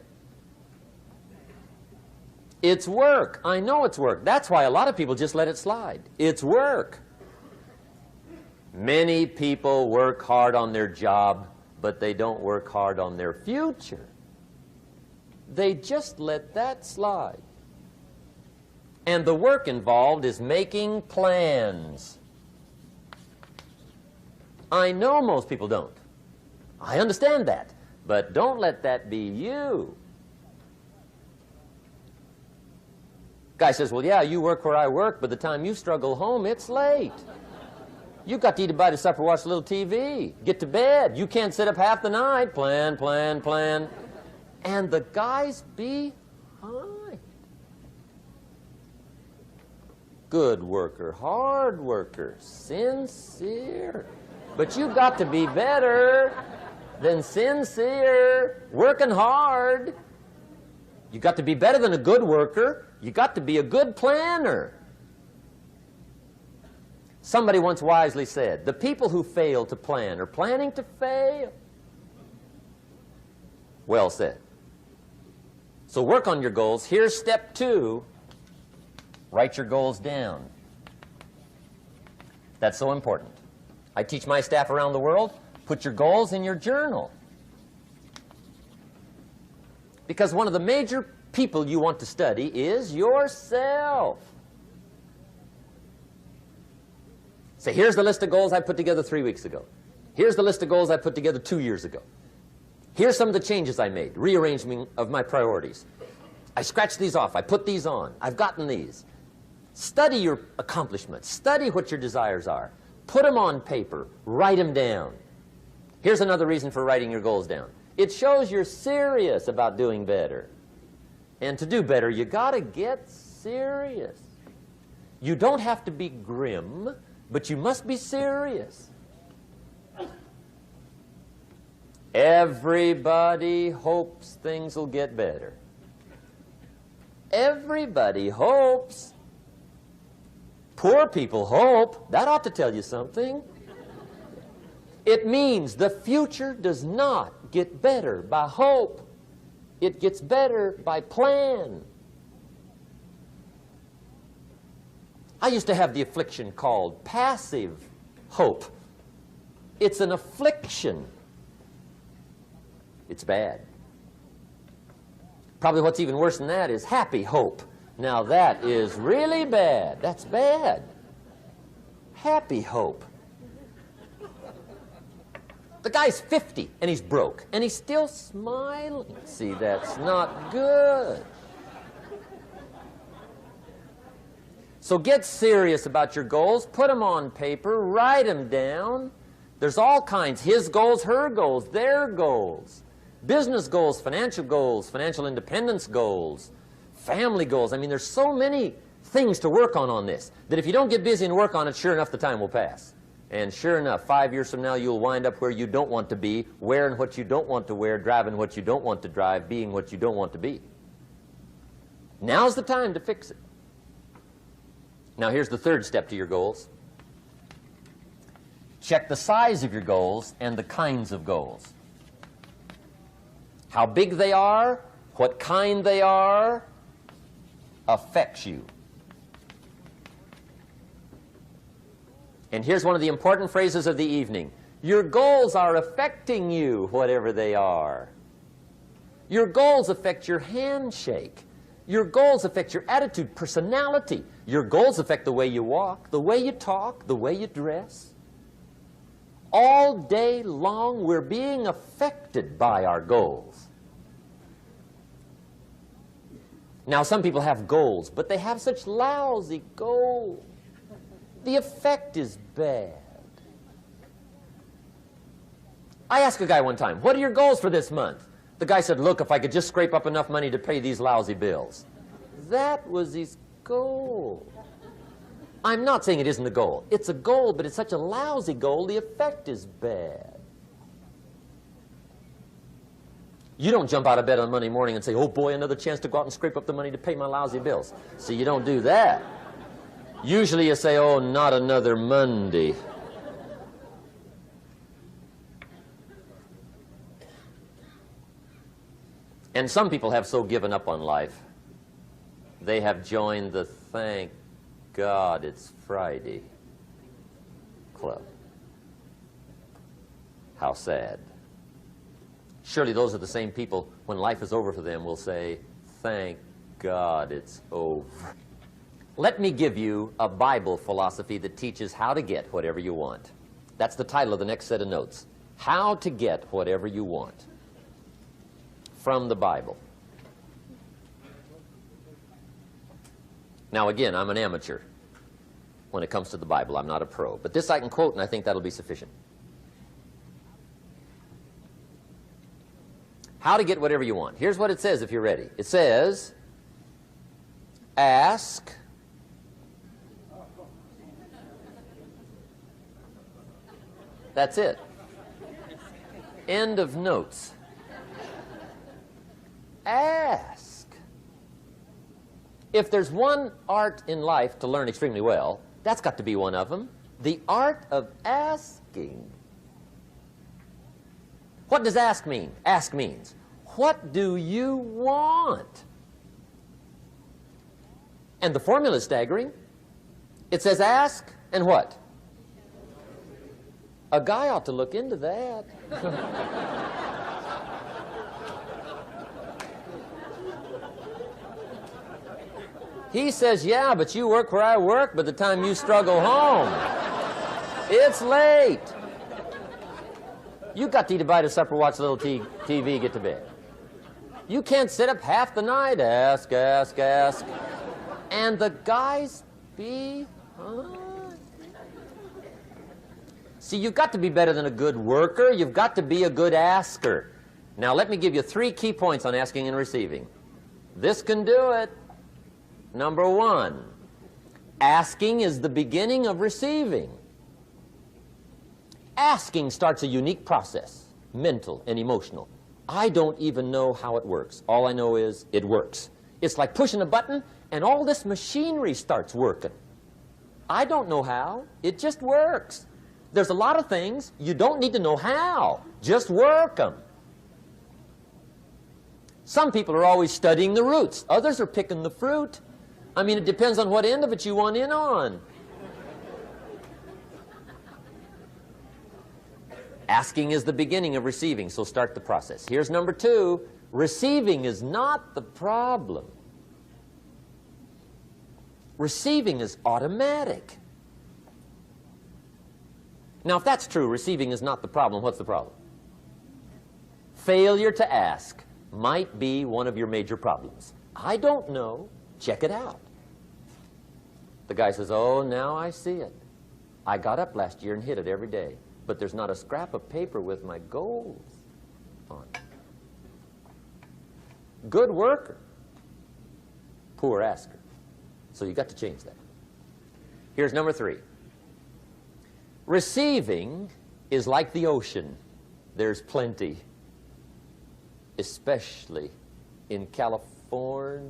It's work. I know it's work. That's why a lot of people just let it slide. It's work. Many people work hard on their job, but they don't work hard on their future. They just let that slide. And the work involved is making plans. I know most people don't. I understand that. But don't let that be you. Guy says, well, yeah, you work where I work, but the time you struggle home, it's late. You've got to eat a bite of supper, watch a little TV, get to bed. You can't sit up half the night. Plan, plan, plan. And the guy's behind. Good worker, hard worker, sincere. But you've got to be better than sincere, working hard. You've got to be better than a good worker. You've got to be a good planner. Somebody once wisely said, the people who fail to plan are planning to fail. Well said. So work on your goals. Here's step two. Write your goals down. That's so important. I teach my staff around the world, put your goals in your journal. Because one of the major people you want to study is yourself. So here's the list of goals I put together 3 weeks ago. Here's the list of goals I put together 2 years ago. Here's some of the changes I made, rearrangement of my priorities. I scratched these off. I put these on. I've gotten these. Study your accomplishments. Study what your desires are. Put them on paper. Write them down. Here's another reason for writing your goals down. It shows you're serious about doing better. And to do better, you got to get serious. You don't have to be grim, but you must be serious. Everybody hopes things will get better. Everybody hopes. Poor people hope. That ought to tell you something. It means the future does not get better by hope. It gets better by plan. I used to have the affliction called passive hope. It's an affliction. It's bad. Probably what's even worse than that is happy hope. Now that is really bad. That's bad. Happy hope. The guy's 50 and he's broke and he's still smiling. See, that's not good. So get serious about your goals. Put them on paper. Write them down. There's all kinds. His goals, her goals, their goals. Business goals, financial independence goals, family goals. I mean, there's so many things to work on this that if you don't get busy and work on it, sure enough, the time will pass. And sure enough, 5 years from now, you'll wind up where you don't want to be, wearing what you don't want to wear, driving what you don't want to drive, being what you don't want to be. Now's the time to fix it. Now, here's the third step to your goals. Check the size of your goals and the kinds of goals. How big they are, what kind they are, affects you. And here's one of the important phrases of the evening. Your goals are affecting you, whatever they are. Your goals affect your handshake. Your goals affect your attitude, personality. Your goals affect the way you walk, the way you talk, the way you dress. All day long, we're being affected by our goals. Now, some people have goals, but they have such lousy goals. The effect is bad. I asked a guy one time, what are your goals for this month? The guy said, look, if I could just scrape up enough money to pay these lousy bills. That was his goal. I'm not saying it isn't a goal. It's a goal, but it's such a lousy goal, the effect is bad. You don't jump out of bed on Monday morning and say, oh boy, another chance to go out and scrape up the money to pay my lousy bills. See, you don't do that. Usually you say, oh, not another Monday. And some people have so given up on life, they have joined the thank God it's Friday club. How sad. Surely those are the same people, when life is over for them, will say, thank God it's over. Let me give you a Bible philosophy that teaches how to get whatever you want. That's the title of the next set of notes. How to get whatever you want. From the Bible. Now again, I'm an amateur when it comes to the Bible. I'm not a pro. But this I can quote, and I think that'll be sufficient. How to get whatever you want. Here's what it says if you're ready. It says, ask. That's it. End of notes. Ask. If there's one art in life to learn extremely well, that's got to be one of them. The art of asking. What does ask mean? Ask means, what do you want? And the formula is staggering. It says ask and what? A guy ought to look into that. He says, yeah, but you work where I work, by the time you struggle home, it's late. You got to eat a bite of supper, watch a little TV, get to bed. You can't sit up half the night, ask. And the guys behind. See, you've got to be better than a good worker. You've got to be a good asker. Now, let me give you 3 key points on asking and receiving. This can do it. Number 1, asking is the beginning of receiving. Asking starts a unique process, mental and emotional. I don't even know how it works. All I know is it works. It's like pushing a button and all this machinery starts working. I don't know how. It just works. There's a lot of things you don't need to know how. Just work them. Some people are always studying the roots. Others are picking the fruit. I mean, it depends on what end of it you want in on. Asking is the beginning of receiving, so start the process. Here's number 2. Receiving is not the problem. Receiving is automatic. Now, if that's true, receiving is not the problem. What's the problem? Failure to ask might be one of your major problems. I don't know. Check it out. The guy says, oh, now I see it. I got up last year and hit it every day, but there's not a scrap of paper with my goals on it. Good worker, poor asker. So you got to change that. Here's number 3. Receiving is like the ocean. There's plenty, especially in California.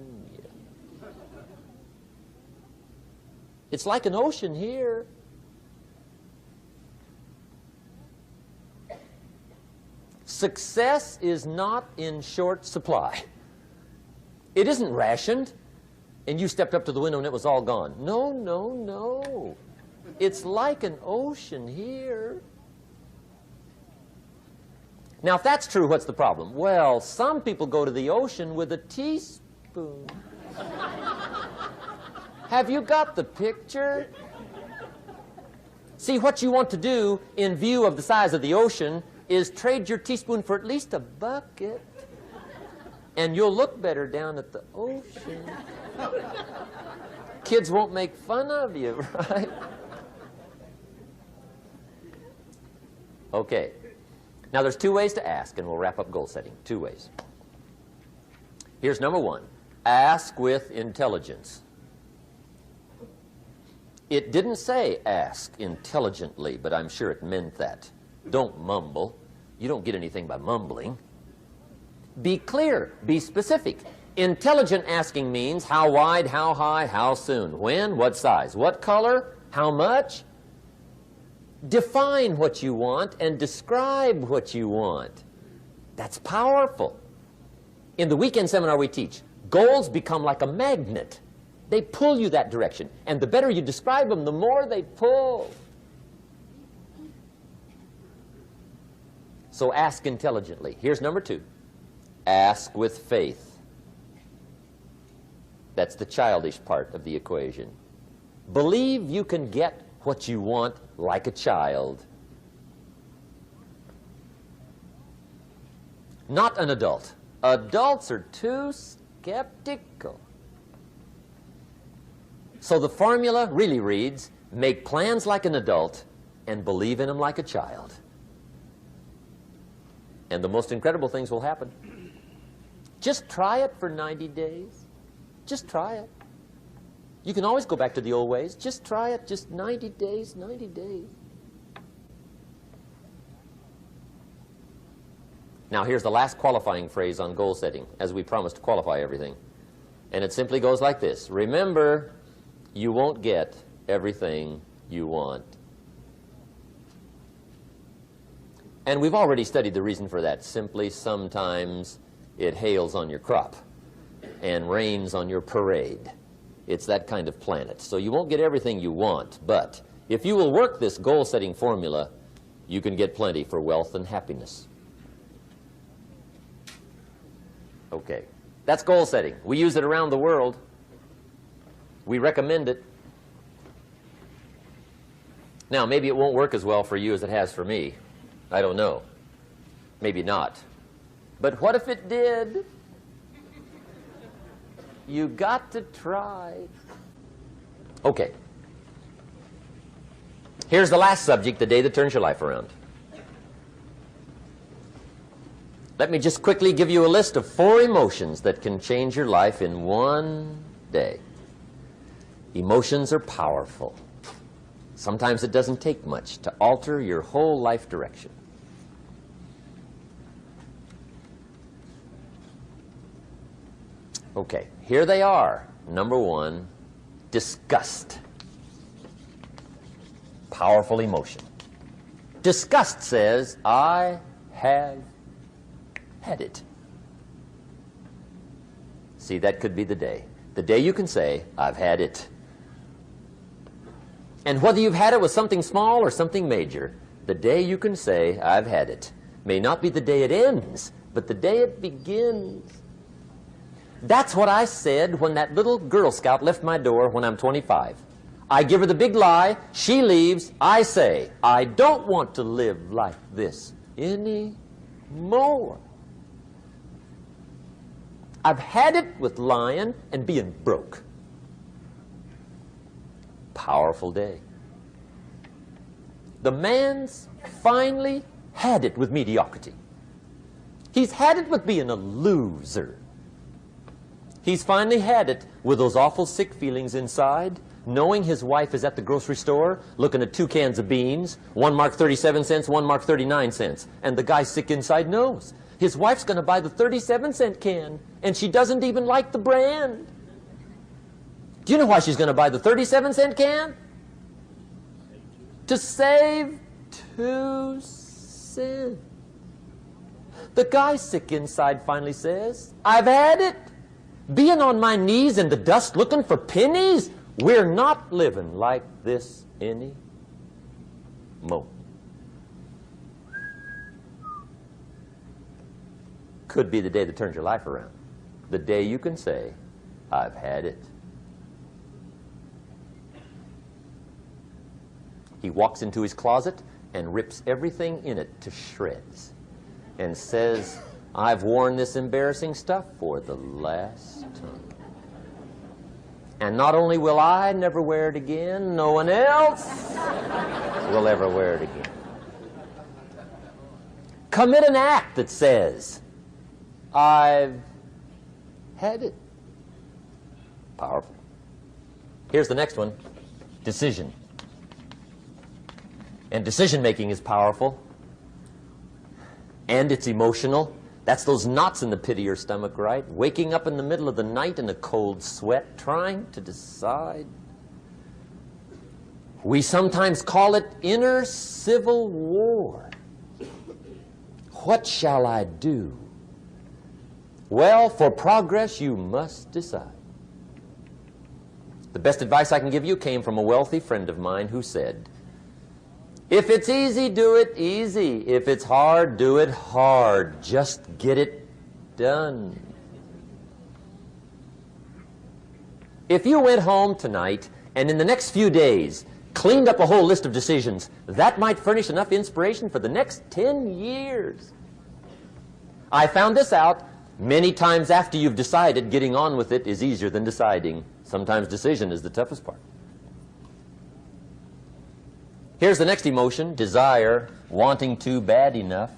It's like an ocean here. Success is not in short supply. It isn't rationed, and you stepped up to the window and it was all gone. No, no, no. It's like an ocean here. Now, if that's true, what's the problem? Well, some people go to the ocean with a teaspoon. Have you got the picture? See, what you want to do in view of the size of the ocean is trade your teaspoon for at least a bucket, and you'll look better down at the ocean. Kids won't make fun of you, right? Okay. Now, there's 2 ways to ask, and we'll wrap up goal setting. 2 ways. Here's number 1. Ask with intelligence. It didn't say ask intelligently, but I'm sure it meant that. Don't mumble. You don't get anything by mumbling. Be clear. Be specific. Intelligent asking means how wide, how high, how soon, when, what size, what color, how much. Define what you want and describe what you want. That's powerful. In the weekend seminar we teach, goals become like a magnet. They pull you that direction. And the better you describe them, the more they pull. So ask intelligently. Here's number 2. Ask with faith. That's the childish part of the equation. Believe you can get what you want like a child. Not an adult. Adults are too skeptical. So the formula really reads, make plans like an adult and believe in them like a child. And the most incredible things will happen. Just try it for 90 days. Just try it. You can always go back to the old ways. Just try it. Just 90 days, 90 days. Now, here's the last qualifying phrase on goal setting, as we promised to qualify everything. And it simply goes like this. Remember, you won't get everything you want. And we've already studied the reason for that. Simply, sometimes it hails on your crop and rains on your parade. It's that kind of planet. So you won't get everything you want, but if you will work this goal-setting formula, you can get plenty for wealth and happiness. Okay, that's goal setting. We use it around the world. We recommend it. Now, maybe it won't work as well for you as it has for me. I don't know. Maybe not. But what if it did? You got to try. Okay. Here's the last subject, the day that turns your life around. Let me just quickly give you a list of 4 emotions that can change your life in one day. Emotions are powerful. Sometimes it doesn't take much to alter your whole life direction. Okay, here they are. Number 1, disgust. Powerful emotion. Disgust says, I have had it. See, that could be the day. The day you can say, I've had it. And whether you've had it with something small or something major, the day you can say, I've had it, may not be the day it ends, but the day it begins. That's what I said when that little Girl Scout left my door when I'm 25. I give her the big lie. She leaves. I say, I don't want to live like this anymore. I've had it with lying and being broke. Powerful day. The man's finally had it with mediocrity. He's had it with being a loser. He's finally had it with those awful sick feelings inside, knowing his wife is at the grocery store looking at 2 cans of beans, one marked 37 cents, one marked 39 cents. And the guy sick inside knows his wife's going to buy the 37-cent can, and she doesn't even like the brand. Do you know why she's going to buy the 37-cent can? To save 2 cents. The guy sick inside finally says, I've had it. Being on my knees in the dust looking for pennies, we're not living like this anymore. Could be the day that turns your life around. The day you can say, I've had it. He walks into his closet and rips everything in it to shreds and says, I've worn this embarrassing stuff for the last time. And not only will I never wear it again, no one else will ever wear it again. Commit an act that says, I've had it. Powerful. Here's the next one. Decision. And decision-making is powerful. And it's emotional. That's those knots in the pit of your stomach, right? Waking up in the middle of the night in a cold sweat, trying to decide. We sometimes call it inner civil war. What shall I do? Well, for progress, you must decide. The best advice I can give you came from a wealthy friend of mine who said, if it's easy, do it easy. If it's hard, do it hard. Just get it done. If you went home tonight and in the next few days cleaned up a whole list of decisions, that might furnish enough inspiration for the next 10 years. I found this out many times after you've decided. Getting on with it is easier than deciding. Sometimes decision is the toughest part. Here's the next emotion, desire, wanting to bad enough.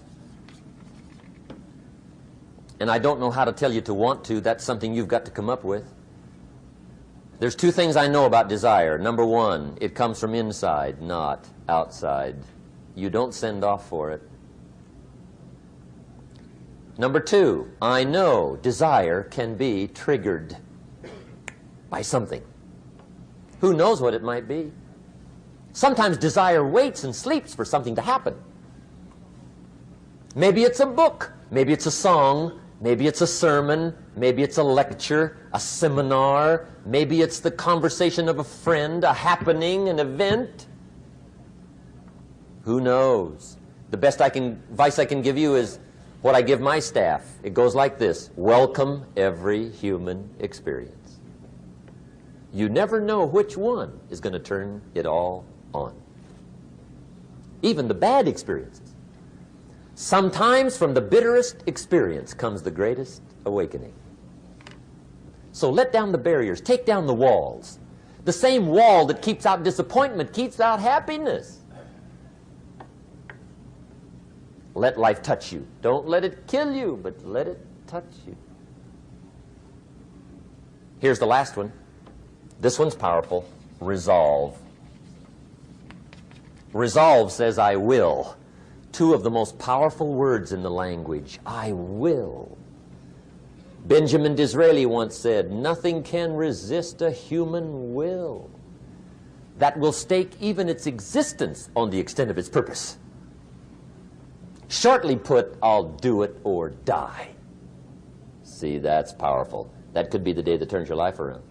And I don't know how to tell you to want to. That's something you've got to come up with. There's 2 things I know about desire. Number 1, it comes from inside, not outside. You don't send off for it. Number 2, I know desire can be triggered by something. Who knows what it might be? Sometimes desire waits and sleeps for something to happen. Maybe it's a book, maybe it's a song, maybe it's a sermon, maybe it's a lecture, a seminar, maybe it's the conversation of a friend, a happening, an event. Who knows? The best advice I can give you is what I give my staff. It goes like this: welcome every human experience. You never know which one is going to turn it all on. Even the bad experiences. Sometimes from the bitterest experience comes the greatest awakening. So let down the barriers, take down the walls. The same wall that keeps out disappointment keeps out happiness. Let life touch you. Don't let it kill you, but let it touch you. Here's the last one. This one's powerful. Resolve. Resolve says, I will. 2 of the most powerful words in the language. I will. Benjamin Disraeli once said, nothing can resist a human will that will stake even its existence on the extent of its purpose. Shortly put, I'll do it or die. See, that's powerful. That could be the day that turns your life around.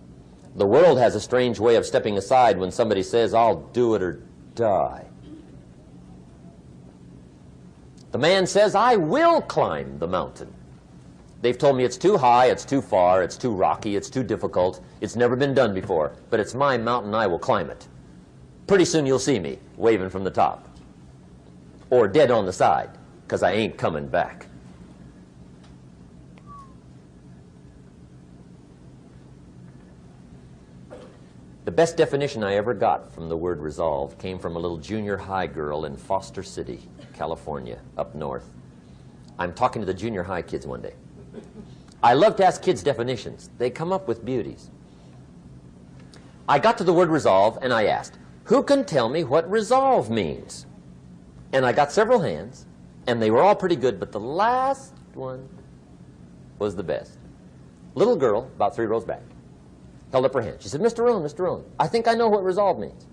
The world has a strange way of stepping aside when somebody says, I'll do it or die. The man says, I will climb the mountain. They've told me it's too high, it's too far, it's too rocky, it's too difficult, it's never been done before, but it's my mountain, I will climb it. Pretty soon you'll see me waving from the top, or dead on the side, because I ain't coming back. The best definition I ever got from the word resolve came from a little junior high girl in Foster City, California, up north. I'm talking to the junior high kids one day. I love to ask kids definitions. They come up with beauties. I got to the word resolve and I asked, who can tell me what resolve means? And I got several hands, and they were all pretty good, but the last one was the best. Little girl, about 3 rows back, held up her hand. She said, Mr. Rohn, Mr. Rohn, I think I know what resolve means.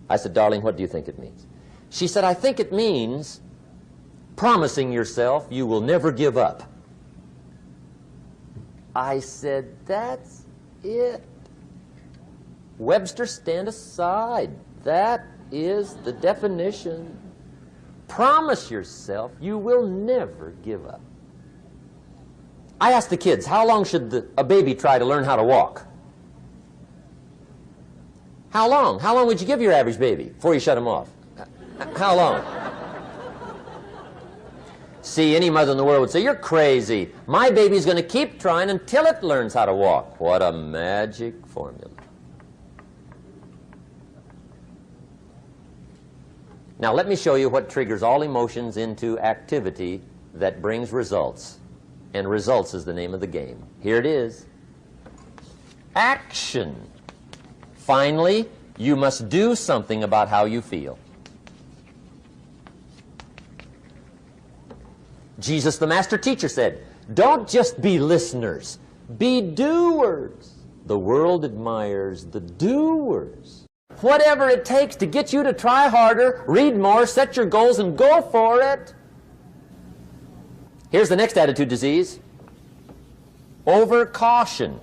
I said, darling, what do you think it means? She said, I think it means promising yourself you will never give up. I said, that's it. Webster, stand aside. That is the definition. Promise yourself you will never give up. I asked the kids, how long should a baby try to learn how to walk? How long? How long would you give your average baby before you shut him off? How long? See, any mother in the world would say, you're crazy. My baby's going to keep trying until it learns how to walk. What a magic formula. Now let me show you what triggers all emotions into activity that brings results. And results is the name of the game. Here it is. Action. Finally, you must do something about how you feel. Jesus, the master teacher, said, don't just be listeners, be doers. The world admires the doers. Whatever it takes to get you to try harder, read more, set your goals, and go for it. Here's the next attitude disease. Over-caution.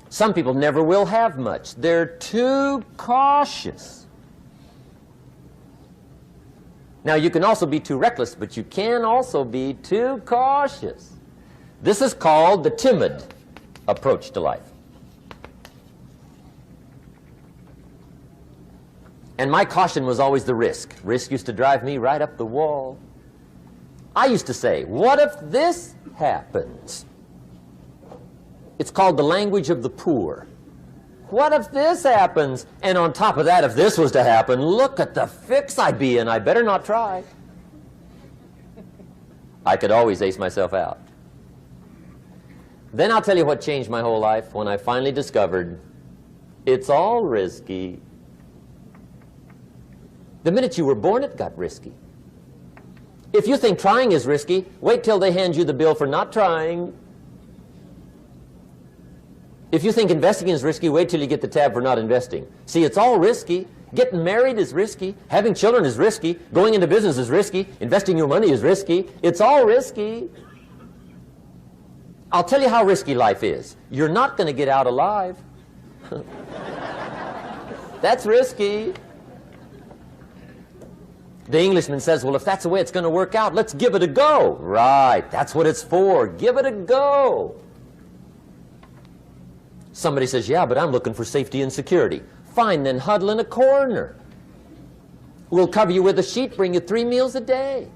Some people never will have much. They're too cautious. Now, you can also be too reckless, but you can also be too cautious. This is called the timid approach to life. And my caution was always the risk. Risk used to drive me right up the wall. I used to say, what if this happens? It's called the language of the poor. What if this happens? And on top of that, if this was to happen, look at the fix I'd be in. I better not try. I could always ace myself out. Then I'll tell you what changed my whole life when I finally discovered it's all risky. The minute you were born, it got risky. If you think trying is risky, wait till they hand you the bill for not trying. If you think investing is risky, wait till you get the tab for not investing. See, it's all risky. Getting married is risky. Having children is risky. Going into business is risky. Investing your money is risky. It's all risky. I'll tell you how risky life is. You're not going to get out alive. That's risky. The Englishman says, well, if that's the way it's going to work out, let's give it a go. Right, that's what it's for. Give it a go. Somebody says, yeah, but I'm looking for safety and security. Fine, then huddle in a corner. We'll cover you with a sheet, bring you 3 meals a day.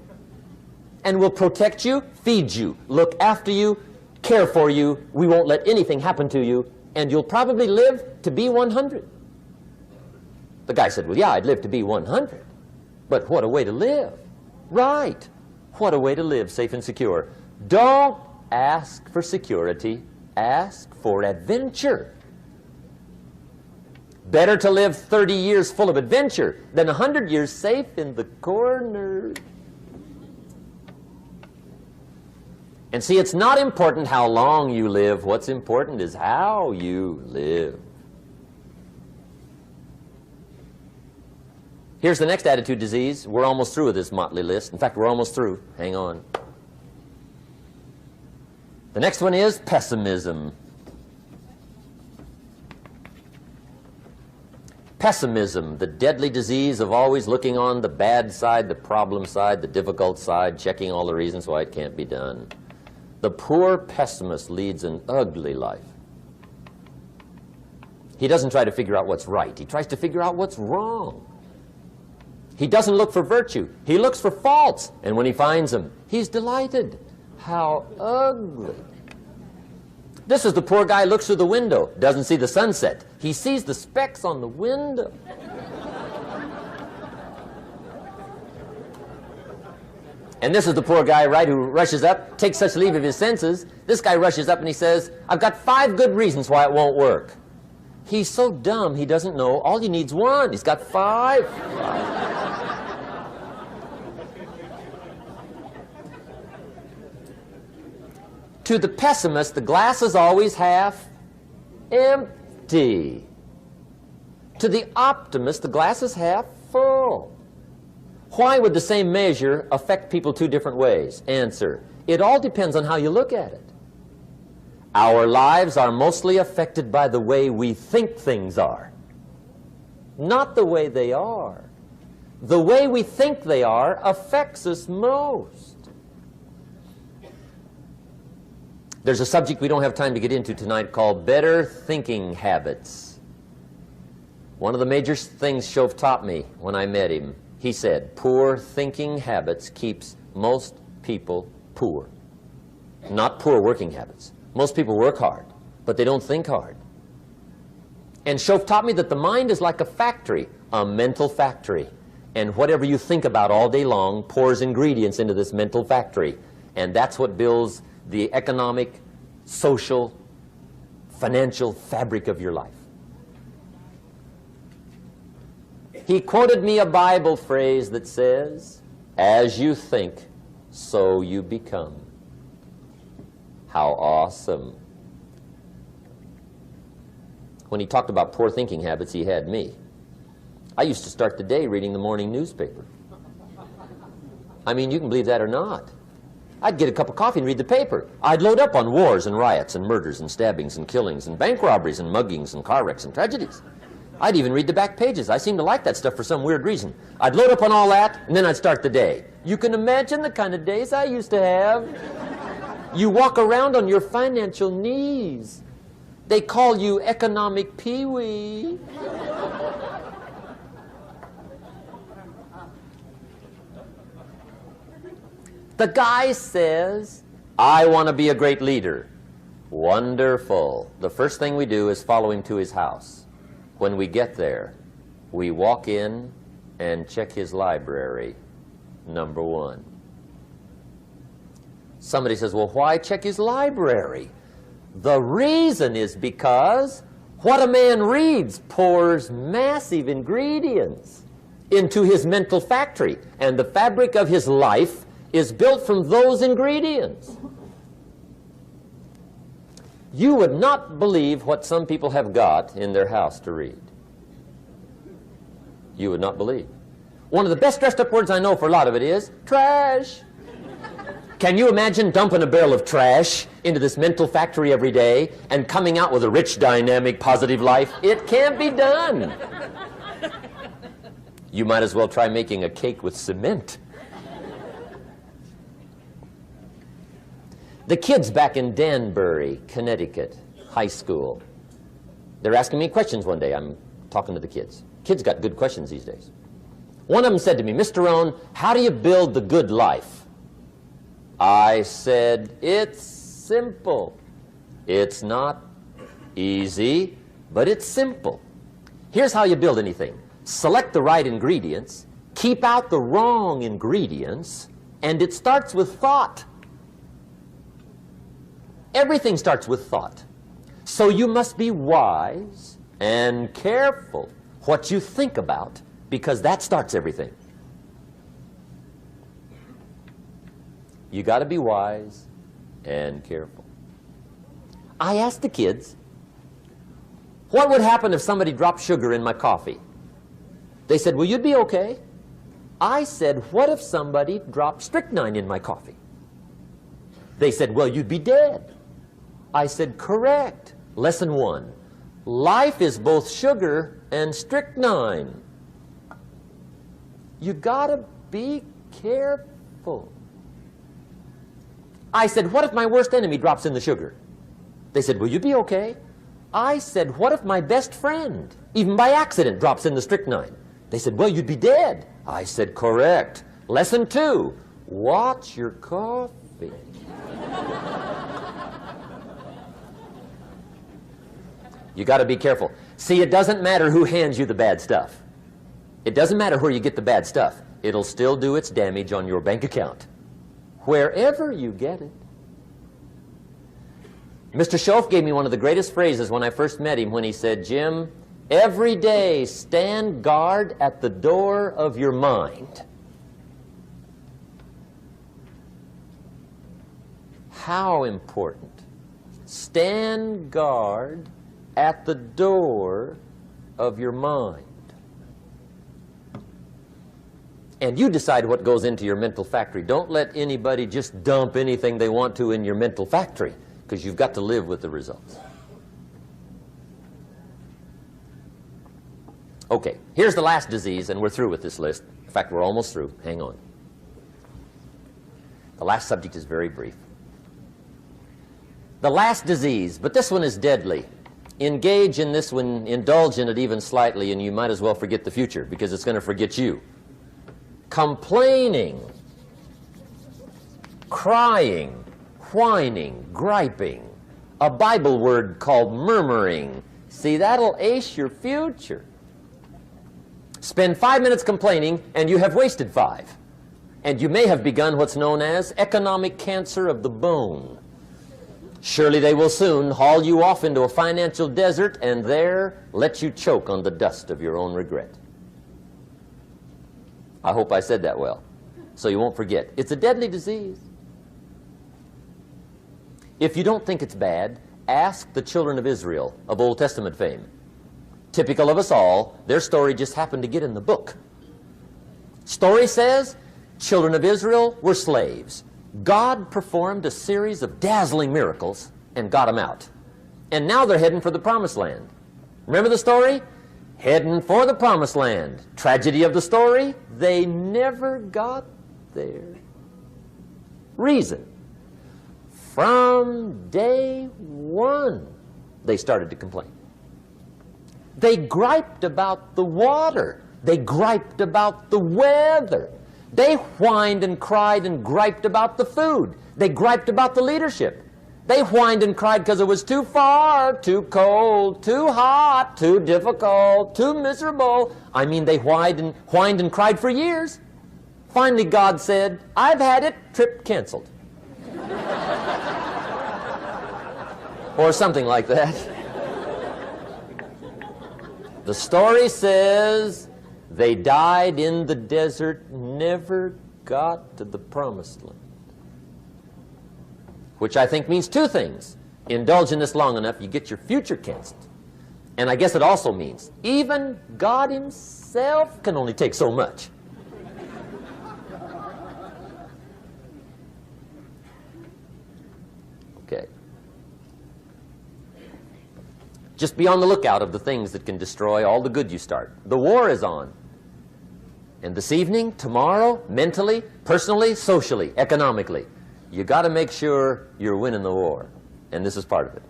And we'll protect you, feed you, look after you, care for you. We won't let anything happen to you. And you'll probably live to be 100. The guy said, well, yeah, I'd live to be 100. But what a way to live. Right. What a way to live, safe and secure. Don't ask for security. Ask for adventure. Better to live 30 years full of adventure than 100 years safe in the corner. And see, it's not important how long you live. What's important is how you live. Here's the next attitude disease. We're almost through with this motley list. In fact, we're almost through. Hang on. The next one is pessimism. Pessimism, the deadly disease of always looking on the bad side, the problem side, the difficult side, checking all the reasons why it can't be done. The poor pessimist leads an ugly life. He doesn't try to figure out what's right. He tries to figure out what's wrong. He doesn't look for virtue. He looks for faults. And when he finds them, he's delighted. How ugly. This is the poor guy who looks through the window, doesn't see the sunset. He sees the specks on the window. And this is the poor guy, right, who rushes up, takes such leave of his senses. This guy rushes up and he says, I've got 5 good reasons why it won't work. He's so dumb he doesn't know all he needs 1. He's got 5. To the pessimist, the glass is always half empty. To the optimist, the glass is half full. Why would the same measure affect people 2 different ways? Answer, it all depends on how you look at it. Our lives are mostly affected by the way we think things are, not the way they are. The way we think they are affects us most. There's a subject we don't have time to get into tonight called better thinking habits. One of the major things Shove taught me when I met him, he said, poor thinking habits keeps most people poor. Not poor working habits. Most people work hard, but they don't think hard. And Shove taught me that the mind is like a factory, a mental factory. And whatever you think about all day long pours ingredients into this mental factory. And that's what builds the economic, social, financial fabric of your life. He quoted me a Bible phrase that says, as you think, so you become. How awesome. When he talked about poor thinking habits, he had me. I used to start the day reading the morning newspaper. I mean, you can believe that or not. I'd get a cup of coffee and read the paper. I'd load up on wars and riots and murders and stabbings and killings and bank robberies and muggings and car wrecks and tragedies. I'd even read the back pages. I seem to like that stuff for some weird reason. I'd load up on all that, and then I'd start the day. You can imagine the kind of days I used to have. You walk around on your financial knees. They call you economic peewee. The guy says, I want to be a great leader. Wonderful. The first thing we do is follow him to his house. When we get there, we walk in and check his library, number 1. Somebody says, well, why check his library? The reason is because what a man reads pours massive ingredients into his mental factory, and the fabric of his life is built from those ingredients. You would not believe what some people have got in their house to read. You would not believe. One of the best dressed up words I know for a lot of it is trash. Can you imagine dumping a barrel of trash into this mental factory every day and coming out with a rich, dynamic, positive life? It can't be done. You might as well try making a cake with cement. The kids back in Danbury, Connecticut, high school, they're asking me questions one day. I'm talking to the kids. Kids got good questions these days. One of them said to me, Mr. Rohn, how do you build the good life? I said, it's simple. It's not easy, but it's simple. Here's how you build anything. Select the right ingredients, keep out the wrong ingredients, and it starts with thought. Everything starts with thought. So you must be wise and careful what you think about, because that starts everything. You got to be wise and careful. I asked the kids, what would happen if somebody dropped sugar in my coffee? They said, well, you'd be okay. I said, what if somebody dropped strychnine in my coffee? They said, well, you'd be dead. I said, correct. Lesson 1. Life is both sugar and strychnine. You gotta be careful. I said, what if my worst enemy drops in the sugar? They said, will you be okay? I said, what if my best friend, even by accident, drops in the strychnine? They said, well, you'd be dead. I said, correct. Lesson 2, watch your coffee. You got to be careful. See, it doesn't matter who hands you the bad stuff. It doesn't matter where you get the bad stuff. It'll still do its damage on your bank account, wherever you get it. Mr. Schoaf gave me one of the greatest phrases when I first met him when he said, Jim, every day stand guard at the door of your mind. How important. Stand guard at the door of your mind. And you decide what goes into your mental factory. Don't let anybody just dump anything they want to in your mental factory, because you've got to live with the results. Okay, here's the last disease, and we're through with this list. In fact, we're almost through. Hang on. The last subject is very brief. The last disease, but this one is deadly. Engage in this one, indulge in it even slightly, and you might as well forget the future, because it's going to forget you. Complaining, crying, whining, griping, a Bible word called murmuring. See, that'll ace your future. Spend 5 minutes complaining, and you have wasted 5. And you may have begun what's known as economic cancer of the bone. Surely they will soon haul you off into a financial desert and there let you choke on the dust of your own regret. I hope I said that well, so you won't forget. It's a deadly disease. If you don't think it's bad, ask the children of Israel of Old Testament fame. Typical of us all, their story just happened to get in the book. Story says, children of Israel were slaves. God performed a series of dazzling miracles and got them out. And now they're heading for the promised land. Remember the story? Heading for the promised land. Tragedy of the story, they never got there. Reason. From day one, they started to complain. They griped about the water. They griped about the weather. They whined and cried and griped about the food. They griped about the leadership. They whined and cried because it was too far, too cold, too hot, too difficult, too miserable. I mean, they whined and cried for years. Finally, God said, I've had it, trip canceled. Or something like that. The story says they died in the desert, never got to the promised land. Which I think means 2 things. Indulge in this long enough, you get your future canceled. And I guess it also means even God himself can only take so much. Okay. Just be on the lookout of the things that can destroy all the good you start. The war is on. And this evening, tomorrow, mentally, personally, socially, economically, you got to make sure you're winning the war. And this is part of it.